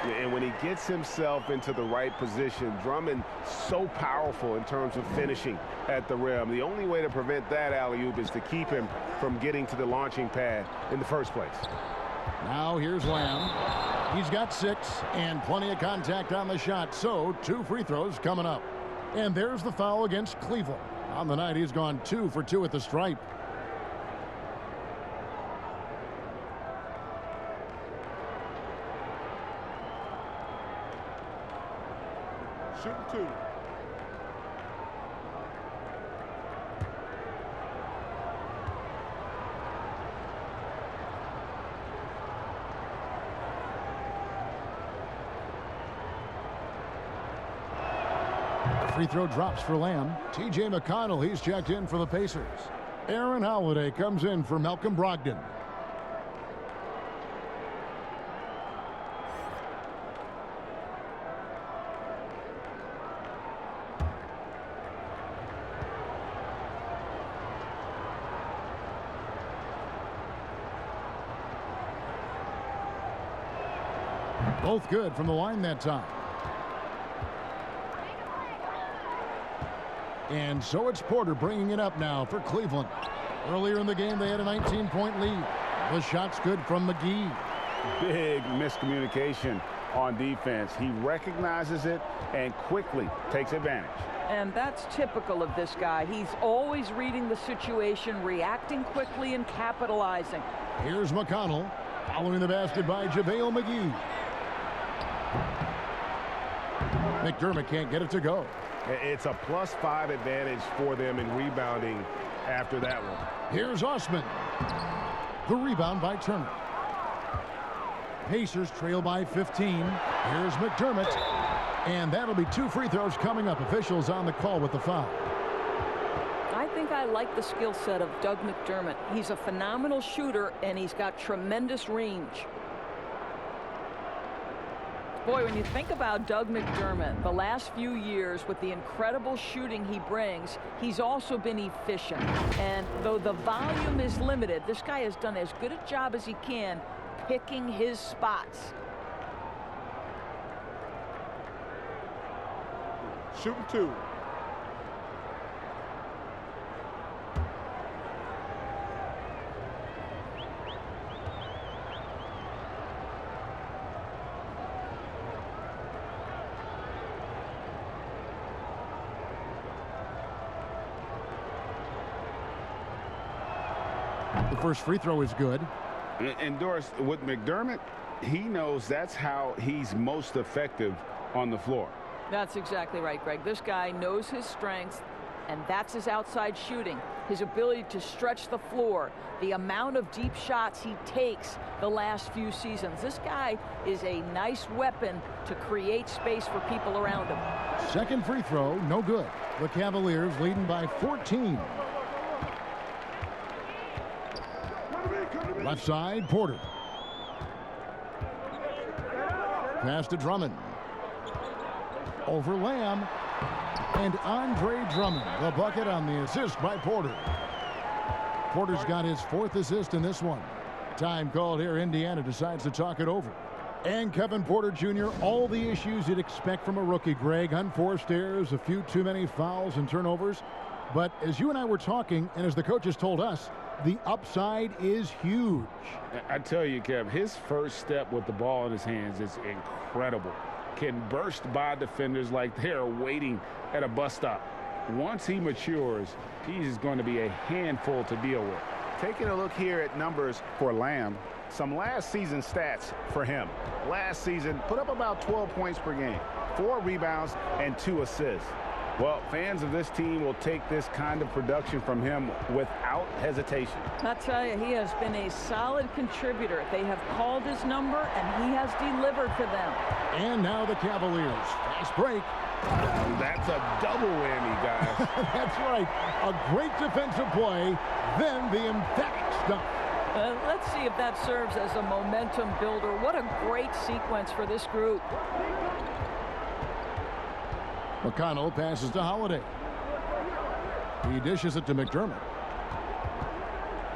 And when he gets himself into the right position, Drummond so powerful in terms of finishing at the rim. The only way to prevent that alley-oop is to keep him from getting to the launching pad in the first place. Now here's Lamb. He's got 6 and plenty of contact on the shot, so 2 free throws coming up. And there's the foul against Cleveland. On the night, he's gone 2 for 2 at the stripe. Shooting 2. Free throw drops for Lamb. T.J. McConnell, he's checked in for the Pacers. Aaron Holiday comes in for Malcolm Brogdon. Both good from the line that time. And so it's Porter bringing it up now for Cleveland. Earlier in the game, they had a 19-point lead. The shot's good from McGee. Big miscommunication on defense. He recognizes it and quickly takes advantage. And that's typical of this guy. He's always reading the situation, reacting quickly, and capitalizing. Here's McConnell following the basket by JaVale McGee. McDermott can't get it to go. It's a +5 advantage for them in rebounding after that one. Here's Osman. The rebound by Turner. Pacers trail by 15. Here's McDermott. And that'll be 2 free throws coming up. Officials on the call with the foul. I think I like the skill set of Doug McDermott. He's a phenomenal shooter, and he's got tremendous range. Boy, when you think about Doug McDermott, the last few years with the incredible shooting he brings, he's also been efficient. And though the volume is limited, this guy has done as good a job as he can picking his spots. Shooting 2. The first free throw is good. And Doris, with McDermott, he knows that's how he's most effective on the floor. That's exactly right, Greg. This guy knows his strengths, and that's his outside shooting. His ability to stretch the floor, the amount of deep shots he takes the last few seasons. This guy is a nice weapon to create space for people around him. Second free throw, no good. The Cavaliers leading by 14. Left side, Porter. Pass to Drummond. Over Lamb. And Andre Drummond, the bucket on the assist by Porter. Porter's got his 4th assist in this one. Time called here. Indiana decides to talk it over. And Kevin Porter Jr., all the issues you'd expect from a rookie, Greg. Unforced errors, a few too many fouls and turnovers. But as you and I were talking, and as the coaches told us, the upside is huge. I tell you, Kev, his first step with the ball in his hands is incredible. Can burst by defenders like they're waiting at a bus stop. Once he matures, he's going to be a handful to deal with. Taking a look here at numbers for Lamb, some last season stats for him. Last season, put up about 12 points per game, 4 rebounds, and 2 assists. Well, fans of this team will take this kind of production from him without hesitation. I tell you, he has been a solid contributor. They have called his number, and he has delivered for them. And now the Cavaliers. Fast break. That's a double whammy, guys. That's right. A great defensive play, then the emphatic stuff. Let's see if that serves as a momentum builder. What a great sequence for this group. McConnell passes to Holiday. He dishes it to McDermott.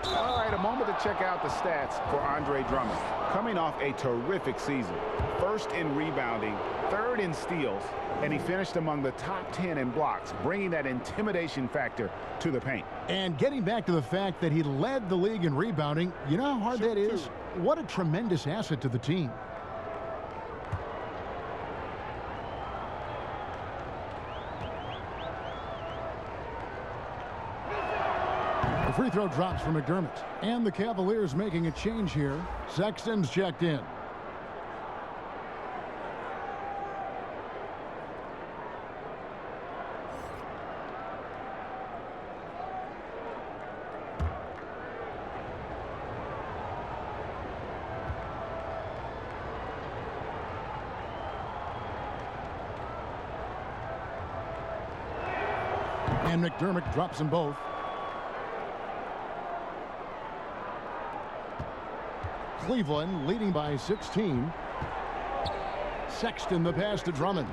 All right, a moment to check out the stats for Andre Drummond. Coming off a terrific season. First in rebounding, third in steals, and he finished among the top 10 in blocks, bringing that intimidation factor to the paint. And getting back to the fact that he led the league in rebounding, you know how hard that is? What a tremendous asset to the team. The free throw drops for McDermott. And the Cavaliers making a change here. Sexton's checked in. And McDermott drops them both. Cleveland leading by 16. Sexton the pass to Drummond.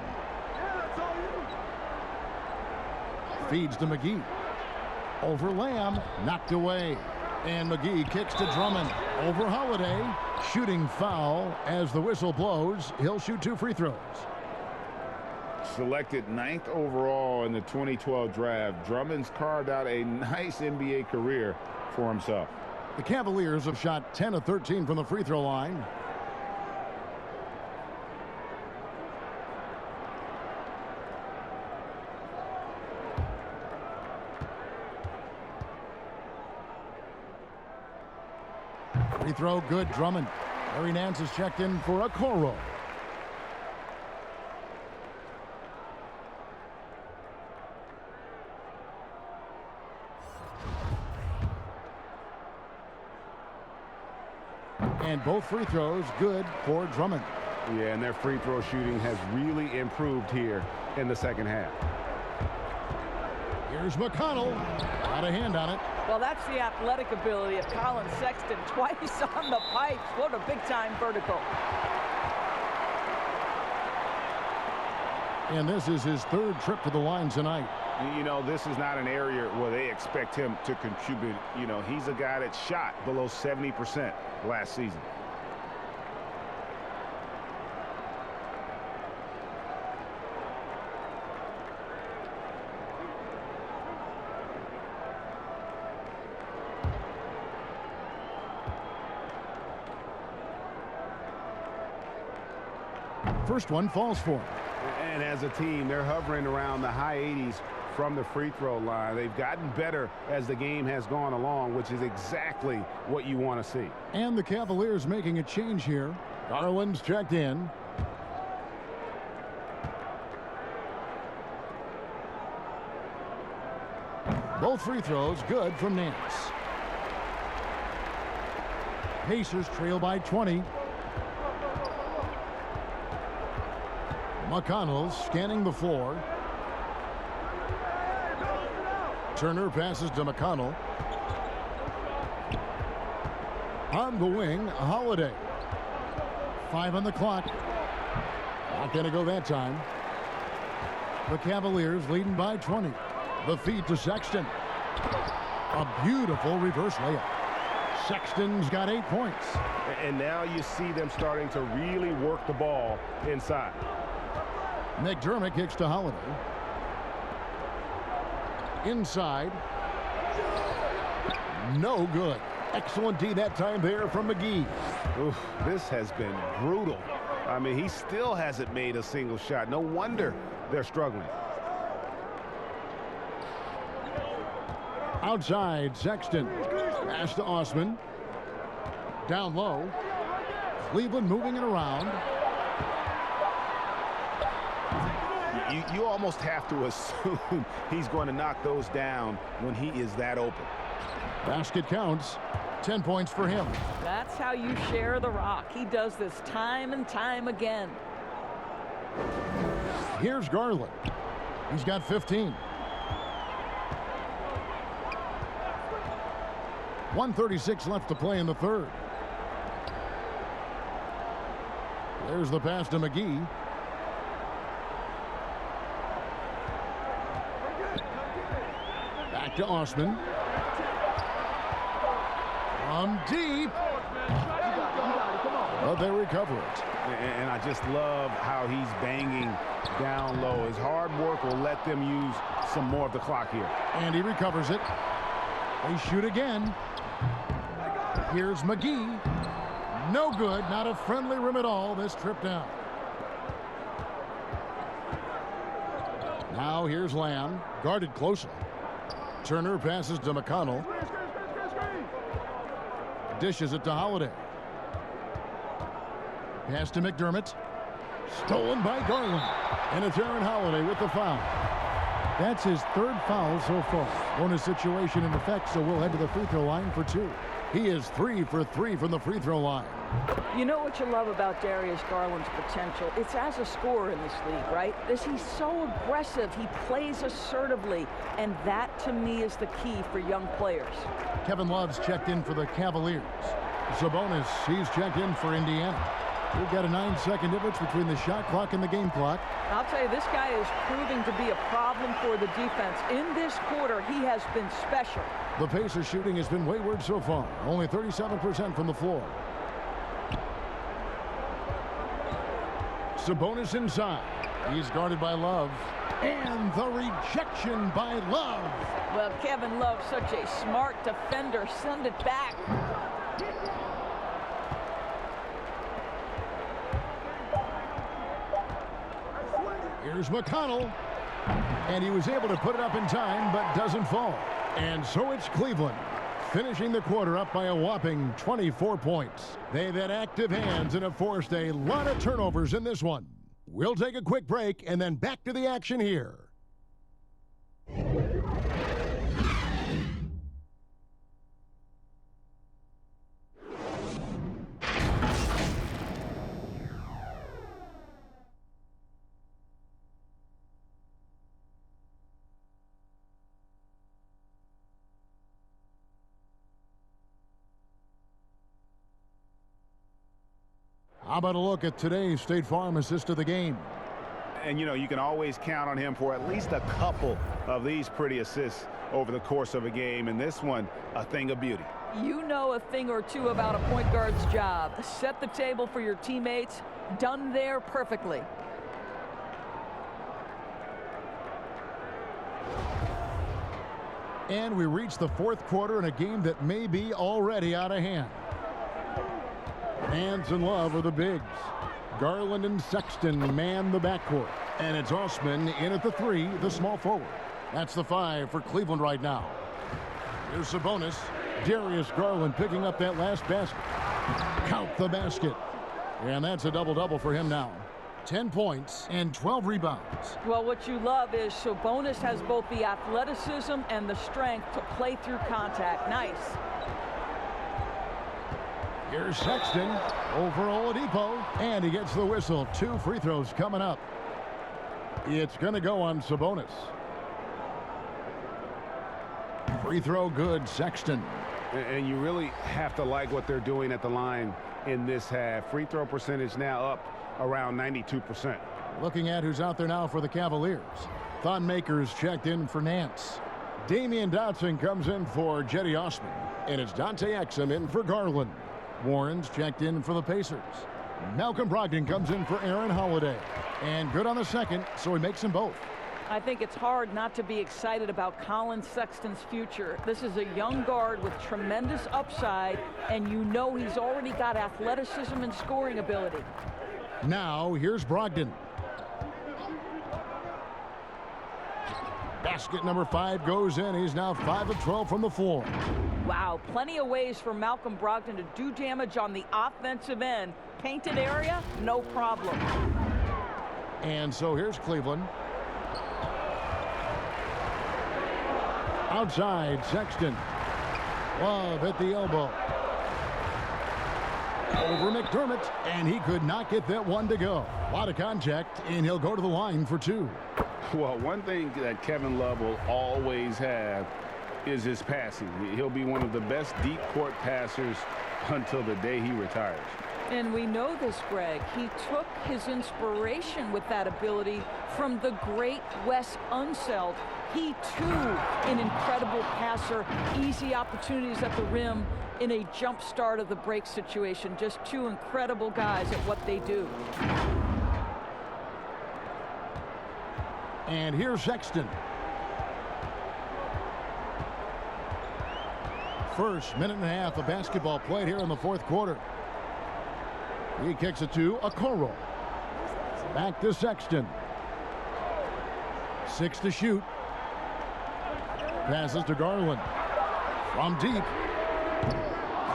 Feeds to McGee. Over Lamb, knocked away. And McGee kicks to Drummond. Over Holiday. Shooting foul as the whistle blows. He'll shoot 2 free throws. Selected 9th overall in the 2012 draft, Drummond's carved out a nice NBA career for himself. The Cavaliers have shot 10 of 13 from the free throw line. Free throw good, Drummond. Larry Nance is checked in for a Coro. And both free throws good for Drummond. Yeah, and their free throw shooting has really improved here in the second half. Here's McConnell. Got a hand on it. Well, that's the athletic ability of Colin Sexton. Twice on the pipes. What a big-time vertical. And this is his 3rd trip to the line tonight. You know, this is not an area where they expect him to contribute. You know, he's a guy that shot below 70% last season. First one falls for him. And as a team, they're hovering around the high 80s from the free throw line. They've gotten better as the game has gone along, which is exactly what you want to see. And the Cavaliers making a change here. Garland's checked in. Both free throws good from Nance. Pacers trail by 20. McConnell scanning the floor. Turner passes to McConnell. On the wing, Holiday. 5 on the clock. Not going to go that time. The Cavaliers leading by 20. The feed to Sexton. A beautiful reverse layup. Sexton's got 8 points. And now you see them starting to really work the ball inside. McDermott kicks to Holiday. Inside. No good. Excellent D that time there from McGee. Oof, this has been brutal. I mean, he still hasn't made a single shot. No wonder they're struggling. Outside, Sexton. Pass to Osman. Down low. Cleveland moving it around. You almost have to assume he's going to knock those down when he is that open. Basket counts. 10 points for him. That's how you share the rock. He does this time and time again. Here's Garland. He's got 15. 1:36 left to play in the third. There's the pass to McGee. Back to Osman. From deep. But they recover it. And I just love how he's banging down low. His hard work will let them use some more of the clock here. And he recovers it. They shoot again. Here's McGee. No good. Not a friendly rim at all this trip down. Now here's Lamb. Guarded closely. Turner passes to McConnell. Dishes it to Holiday. Pass to McDermott. Stolen by Garland. And it's Aaron Holiday with the foul. That's his third foul so far. Bonus situation in effect, so we'll head to the free throw line for 2. He is 3 for 3 from the free throw line. You know what you love about Darius Garland's potential? It's as a scorer in this league, right? He's so aggressive. He plays assertively. And that, to me, is the key for young players. Kevin Love's checked in for the Cavaliers. Sabonis, he's checked in for Indiana. We've got a 9-second difference between the shot clock and the game clock. I'll tell you, this guy is proving to be a problem for the defense. In this quarter, he has been special. The Pacers shooting has been wayward so far. Only 37% from the floor. Sabonis inside. He's guarded by Love. And the rejection by Love. Well, Kevin Love, such a smart defender. Send it back. Here's McConnell. And he was able to put it up in time, but doesn't fall. And so it's Cleveland, finishing the quarter up by a whopping 24 points. They've had active hands and have forced a lot of turnovers in this one. We'll take a quick break and then back to the action here. How about a look at today's State Farm assist of the game? And, you know, you can always count on him for at least a couple of these pretty assists over the course of a game. And this one, a thing of beauty. You know a thing or two about a point guard's job. Set the table for your teammates. Done there perfectly. And we reach the fourth quarter in a game that may be already out of hand. Nance and Love are the bigs. Garland and Sexton man the backcourt. And it's Osman in at the 3, the small forward. That's the 5 for Cleveland right now. Here's Sabonis. Darius Garland picking up that last basket. Count the basket. And that's a double-double for him now. 10 points and 12 rebounds. Well, what you love is Sabonis has both the athleticism and the strength to play through contact. Nice. Here's Sexton over Oladipo, and he gets the whistle. 2 free throws coming up. It's going to go on Sabonis. Free throw good, Sexton. And you really have to like what they're doing at the line in this half. Free throw percentage now up around 92%. Looking at who's out there now for the Cavaliers. Thon Maker's checked in for Nance. Damian Dotson comes in for Jetty Osman, and it's Dante Exum in for Garland. Warren's checked in for the Pacers. Malcolm Brogdon comes in for Aaron Holiday. And good on the second, so he makes them both. I think it's hard not to be excited about Colin Sexton's future. This is a young guard with tremendous upside, and you know he's already got athleticism and scoring ability. Now, here's Brogdon. Basket number 5 goes in. He's now 5 of 12 from the floor. Wow, plenty of ways for Malcolm Brogdon to do damage on the offensive end. Painted area, no problem. And so here's Cleveland. Outside, Sexton. Love at the elbow. Over McDermott, and he could not get that one to go. A lot of contact, and he'll go to the line for 2. Well, one thing that Kevin Love will always have is his passing. He'll be one of the best deep court passers until the day he retires. And we know this, Greg. He took his inspiration with that ability from the great Wes Unseld. He, too, an incredible passer, easy opportunities at the rim in a jump start of the break situation. Just two incredible guys at what they do. And here's Sexton. First minute and a half of basketball played here in the fourth quarter. He kicks it to Okoro. Back to Sexton. 6 to shoot. Passes to Garland. From deep.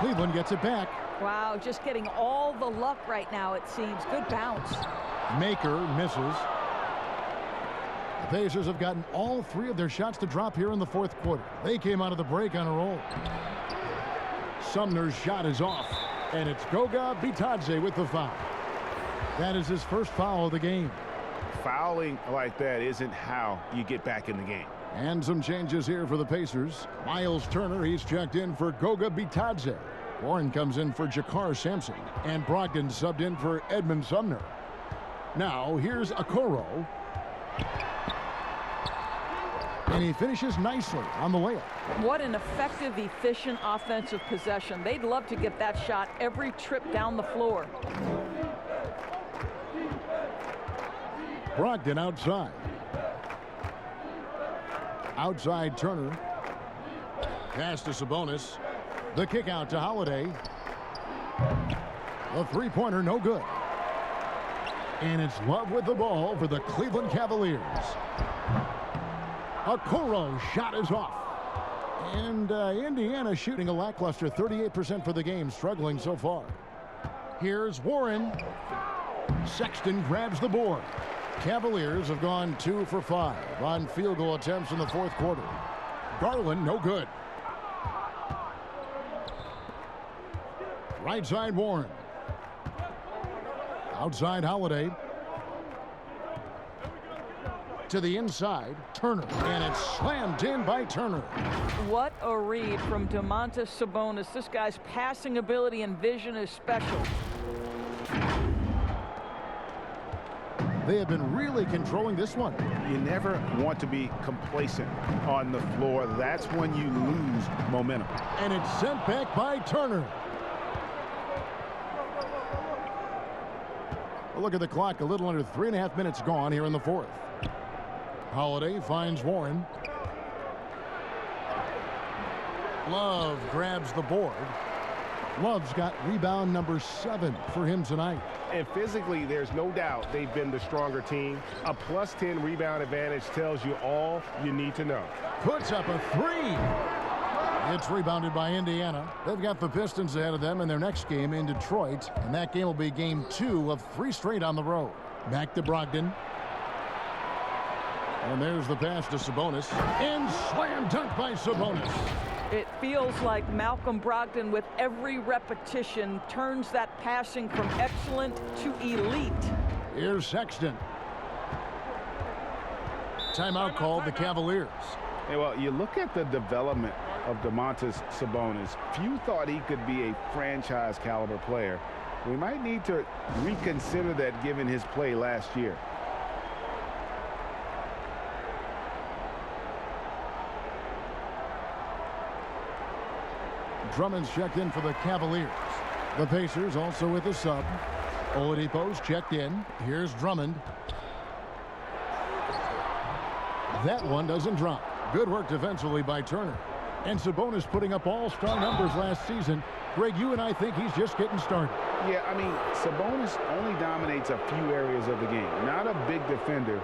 Cleveland gets it back. Wow, just getting all the luck right now, it seems. Good bounce. Maker misses. The Pacers have gotten all 3 of their shots to drop here in the fourth quarter. They came out of the break on a roll. Sumner's shot is off, and it's Goga Bitadze with the foul. That is his first foul of the game. Fouling like that isn't how you get back in the game. And some changes here for the Pacers. Miles Turner, he's checked in for Goga Bitadze. Warren comes in for Jakar Sampson, and Brogdon subbed in for Edmund Sumner. Now, here's Okoro. And he finishes nicely on the layup. What an effective, efficient offensive possession. They'd love to get that shot every trip down the floor. Brogdon outside. Outside Turner. Pass to Sabonis. The kick out to Holiday. The three-pointer no good. And it's Love with the ball for the Cleveland Cavaliers. Okoro's shot is off. And Indiana shooting a lackluster 38% for the game, struggling so far. Here's Warren. Sexton grabs the board. Cavaliers have gone 2 for 5 on field goal attempts in the fourth quarter. Garland, no good. Right side Warren. Outside Holiday. To the inside, Turner, and it's slammed in by Turner. What a read from Domantas Sabonis. This guy's passing ability and vision is special. They have been really controlling this one. You never want to be complacent on the floor. That's when you lose momentum. And it's sent back by Turner. Well, look at the clock, a little under 3.5 minutes gone here in the fourth. Holiday finds Warren. Love grabs the board. Love's got rebound number 7 for him tonight. And physically, there's no doubt they've been the stronger team. A +10 rebound advantage tells you all you need to know. Puts up a 3. It's rebounded by Indiana. They've got the Pistons ahead of them in their next game in Detroit. And that game will be game 2 of 3 straight on the road. Back to Brogdon. And there's the pass to Sabonis. And slam dunk by Sabonis. It feels like Malcolm Brogdon, with every repetition, turns that passing from excellent to elite. Here's Sexton. Timeout called the Cavaliers. Hey, well, you look at the development of Domantas Sabonis. Few thought he could be a franchise caliber player. We might need to reconsider that given his play last year. Drummond's checked in for the Cavaliers. The Pacers also with a sub. Oladipo's checked in. Here's Drummond. That one doesn't drop. Good work defensively by Turner. And Sabonis putting up all-star numbers last season. Greg, you and I think he's just getting started. Yeah, I mean, Sabonis only dominates a few areas of the game. Not a big defender,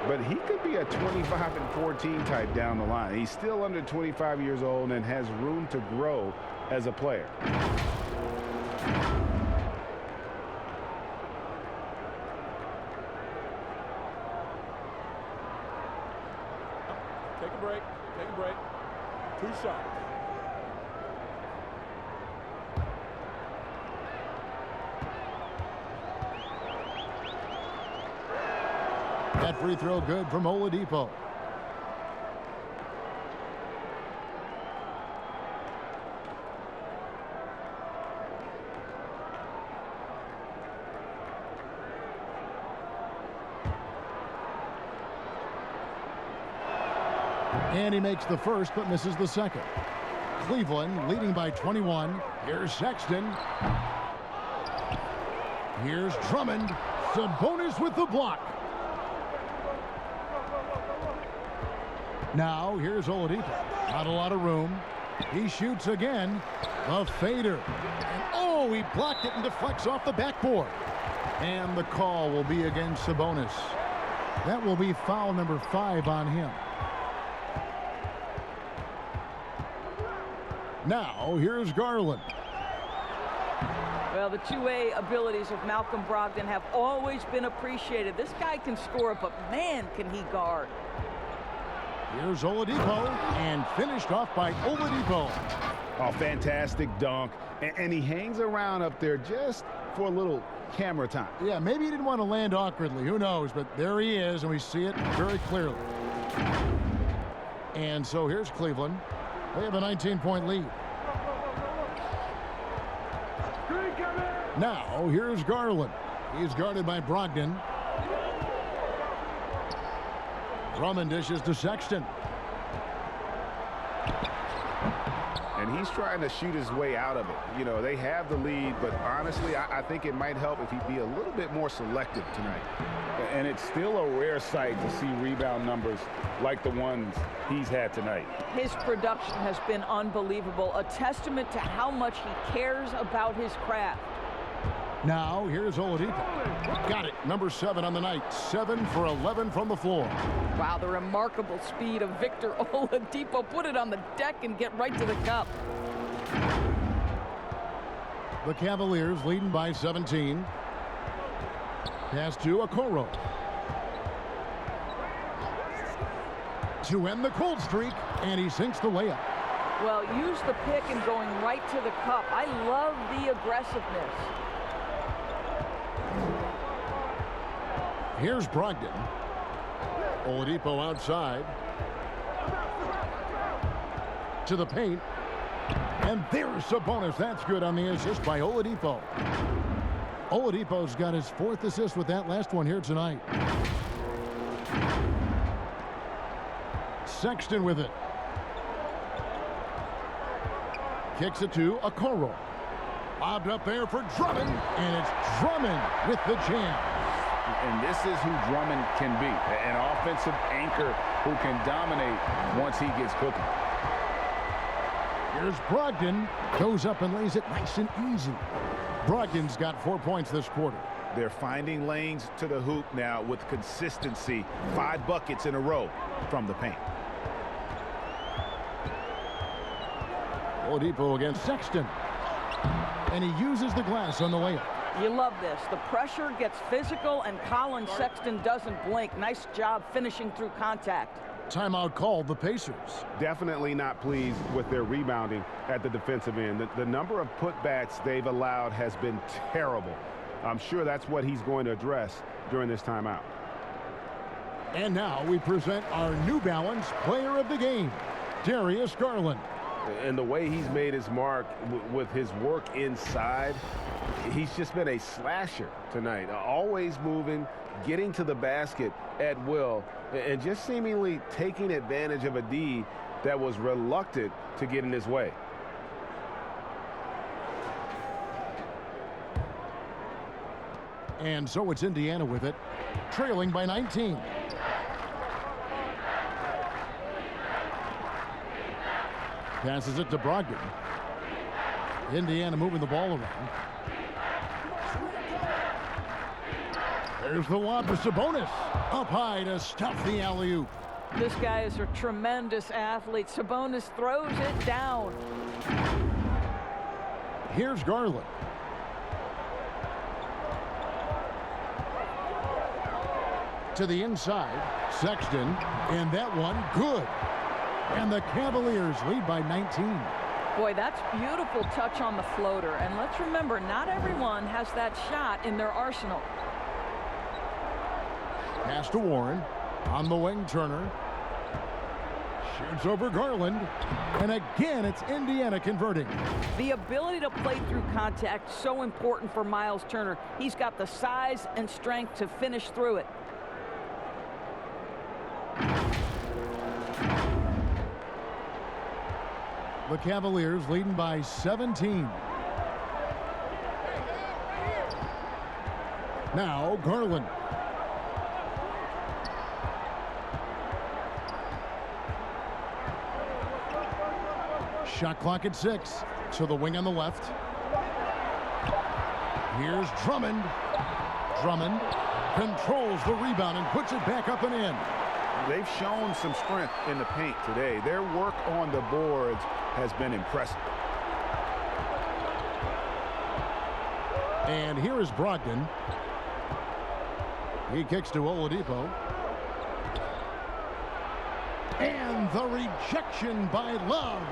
but he could be a 25-14 type down the line. He's still under 25 years old and has room to grow as a player. Take a break. Take a break. 2 shots. That free throw good from Oladipo. And he makes the first but misses the second. Cleveland leading by 21. Here's Sexton. Here's Drummond. Sabonis with the block. Now here's Oladipo. Not a lot of room. He shoots again. A fader. And oh, he blocked it and deflects off the backboard. And the call will be against Sabonis. That will be foul number 5 on him. Now here's Garland. Well, the two-way abilities of Malcolm Brogdon have always been appreciated. This guy can score, but man, can he guard. Here's Oladipo, and finished off by Oladipo. Oh, fantastic dunk. And he hangs around up there just for a little camera time. Yeah, maybe he didn't want to land awkwardly. Who knows? But there he is, and we see it very clearly. And so here's Cleveland. They have a 19-point lead. Now, here's Garland. He's guarded by Brogdon. Drummond dishes to Sexton. And he's trying to shoot his way out of it. You know, they have the lead, but honestly, I think it might help if he'd be a little bit more selective tonight. And it's still a rare sight to see rebound numbers like the ones he's had tonight. His production has been unbelievable, a testament to how much he cares about his craft. Now, here's Oladipo. Got it. Number 7 on the night. 7 for 11 from the floor. Wow, the remarkable speed of Victor Oladipo. Put it on the deck and get right to the cup. The Cavaliers leading by 17. Pass to Okoro. To end the cold streak, and he sinks the layup. Well, use the pick and going right to the cup. I love the aggressiveness. Here's Brogdon. Oladipo outside. To the paint. And there's Sabonis. That's good on the assist by Oladipo. Oladipo's got his 4th assist with that last one here tonight. Sexton with it. Kicks it to Okoro. Lobbed up there for Drummond. And it's Drummond with the jam. And this is who Drummond can be, an offensive anchor who can dominate once he gets cooking. Here's Brogdon. Goes up and lays it nice and easy. Brogdon's got 4 points this quarter. They're finding lanes to the hoop now with consistency. 5 buckets in a row from the paint. Oladipo against Sexton. And he uses the glass on the layup. You love this. The pressure gets physical, and Colin Sexton doesn't blink. Nice job finishing through contact. Timeout called the Pacers. Definitely not pleased with their rebounding at the defensive end. The number of putbacks they've allowed has been terrible. I'm sure that's what he's going to address during this timeout. And now we present our New Balance Player of the Game, Darius Garland. And the way he's made his mark with his work inside, he's just been a slasher tonight. Always moving, getting to the basket at will, and just seemingly taking advantage of a D that was reluctant to get in his way. And so it's Indiana with it, trailing by 19. Passes it to Brogdon. Indiana moving the ball around. There's the lob to Sabonis. Up high to stuff the alley-oop. This guy is a tremendous athlete. Sabonis throws it down. Here's Garland. To the inside. Sexton. And that one good. And the Cavaliers lead by 19. Boy, that's beautiful touch on the floater. And let's remember, not everyone has that shot in their arsenal. Pass to Warren. On the wing, Turner. Shoots over Garland. And again, it's Indiana converting. The ability to play through contact, so important for Miles Turner. He's got the size and strength to finish through it. The Cavaliers leading by 17. Now Garland. Shot clock at 6. To the wing on the left. Here's Drummond. Drummond controls the rebound and puts it back up and in. They've shown some strength in the paint today. Their work on the boards has been impressive. And here is Brogdon. He kicks to Oladipo. And the rejection by Love.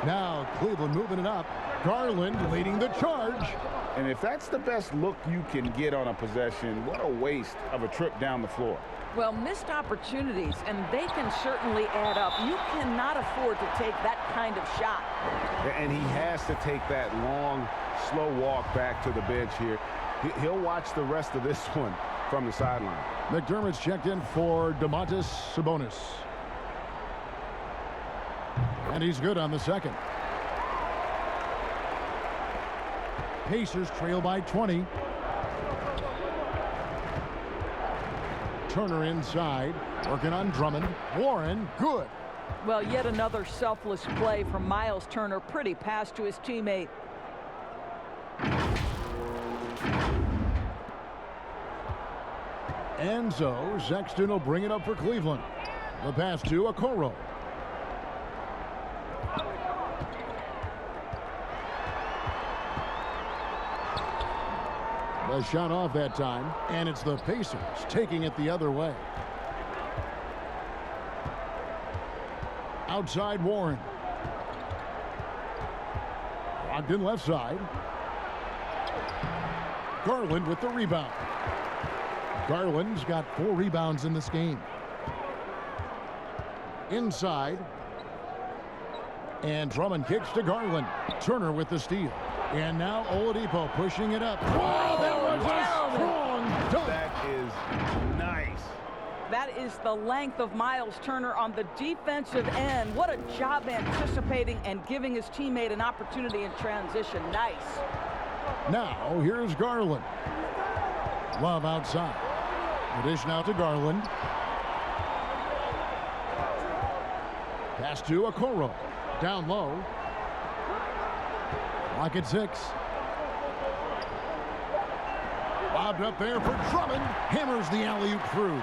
Now Cleveland moving it up. Garland leading the charge. And if that's the best look you can get on a possession, what a waste of a trip down the floor. Well, missed opportunities, and they can certainly add up. You cannot afford to take that kind of shot. And he has to take that long, slow walk back to the bench here. He'll watch the rest of this one from the sideline. McDermott's checked in for Domantas Sabonis. And he's good on the second. Pacers trail by 20. Turner inside, working on Drummond. Warren, good. Well, yet another selfless play from Miles Turner. Pretty pass to his teammate. And so Sexton will bring it up for Cleveland. The pass to Okoro. The shot off that time, and it's the Pacers taking it the other way. Outside Warren. Brogdon left side. Garland with the rebound. Garland's got 4 rebounds in this game. Inside. And Drummond kicks to Garland. Turner with the steal. And now Oladipo pushing it up. Wow, that was a strong dunk. That is nice. That is the length of Miles Turner on the defensive end. What a job anticipating and giving his teammate an opportunity in transition. Nice. Now here's Garland. Love outside. The dish now to Garland. Pass to Okoro. Down low. Clock at 6. Lobbed up there for Drummond. Hammers the alley-oop through.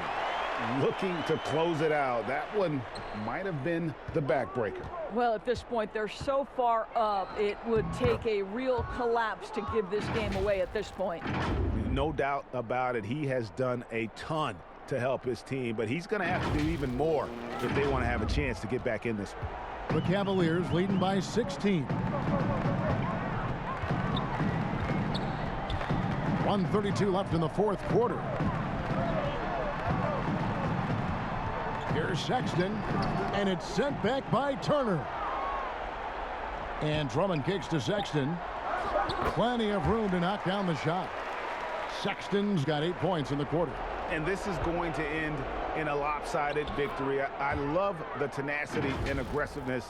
Looking to close it out. That one might have been the backbreaker. Well, at this point, they're so far up, it would take a real collapse to give this game away at this point. No doubt about it. He has done a ton to help his team, but he's going to have to do even more if they want to have a chance to get back in this one. The Cavaliers leading by 16. 1:32 left in the fourth quarter. Here's Sexton, and it's sent back by Turner. And Drummond kicks to Sexton. Plenty of room to knock down the shot. Sexton's got 8 points in the quarter. And this is going to end in a lopsided victory. I love the tenacity and aggressiveness,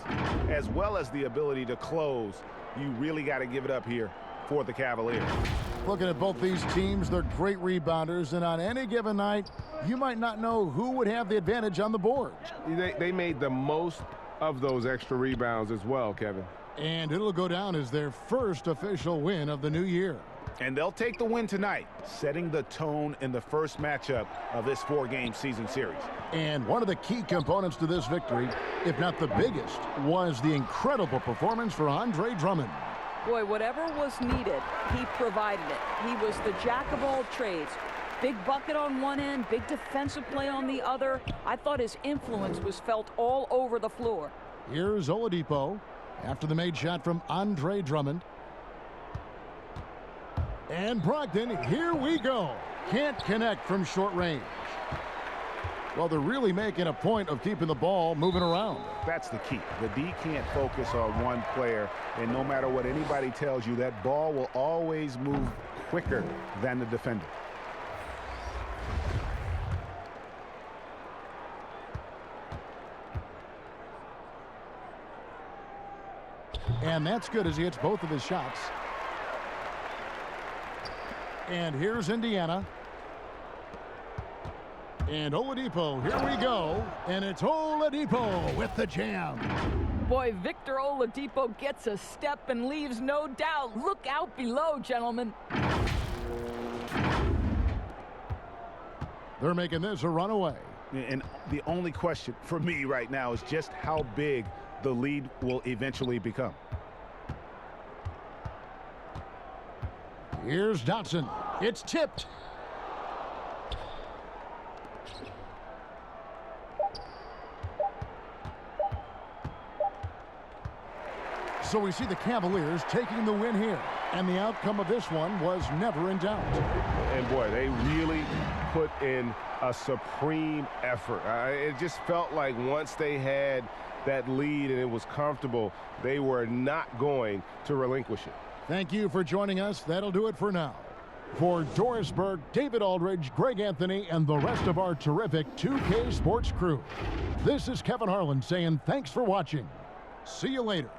as well as the ability to close. You really got to give it up here for the Cavaliers. Looking at both these teams, they're great rebounders, and on any given night, you might not know who would have the advantage on the boards. They made the most of those extra rebounds as well, Kevin. And it'll go down as their first official win of the new year. And they'll take the win tonight, setting the tone in the first matchup of this 4-game season series. And one of the key components to this victory, if not the biggest, was the incredible performance for Andre Drummond. Boy, whatever was needed, he provided it. He was the jack of all trades. Big bucket on one end, big defensive play on the other. I thought his influence was felt all over the floor. Here's Oladipo after the made shot from Andre Drummond. And Brogdon, here we go. Can't connect from short range. Well, they're really making a point of keeping the ball moving around. That's the key. The D can't focus on one player, and no matter what anybody tells you, that ball will always move quicker than the defender. And that's good as he hits both of his shots. And here's Indiana. And Oladipo, here we go. And it's Oladipo with the jam. Boy, Victor Oladipo gets a step and leaves no doubt. Look out below, gentlemen. They're making this a runaway. And the only question for me right now is just how big the lead will eventually become. Here's Dotson. It's tipped. So we see the Cavaliers taking the win here. And the outcome of this one was never in doubt. And boy, they really put in a supreme effort. It just felt like once they had that lead and it was comfortable, they were not going to relinquish it. Thank you for joining us. That'll do it for now. For Doris Burke, David Aldridge, Greg Anthony, and the rest of our terrific 2K Sports crew, this is Kevin Harlan saying thanks for watching. See you later.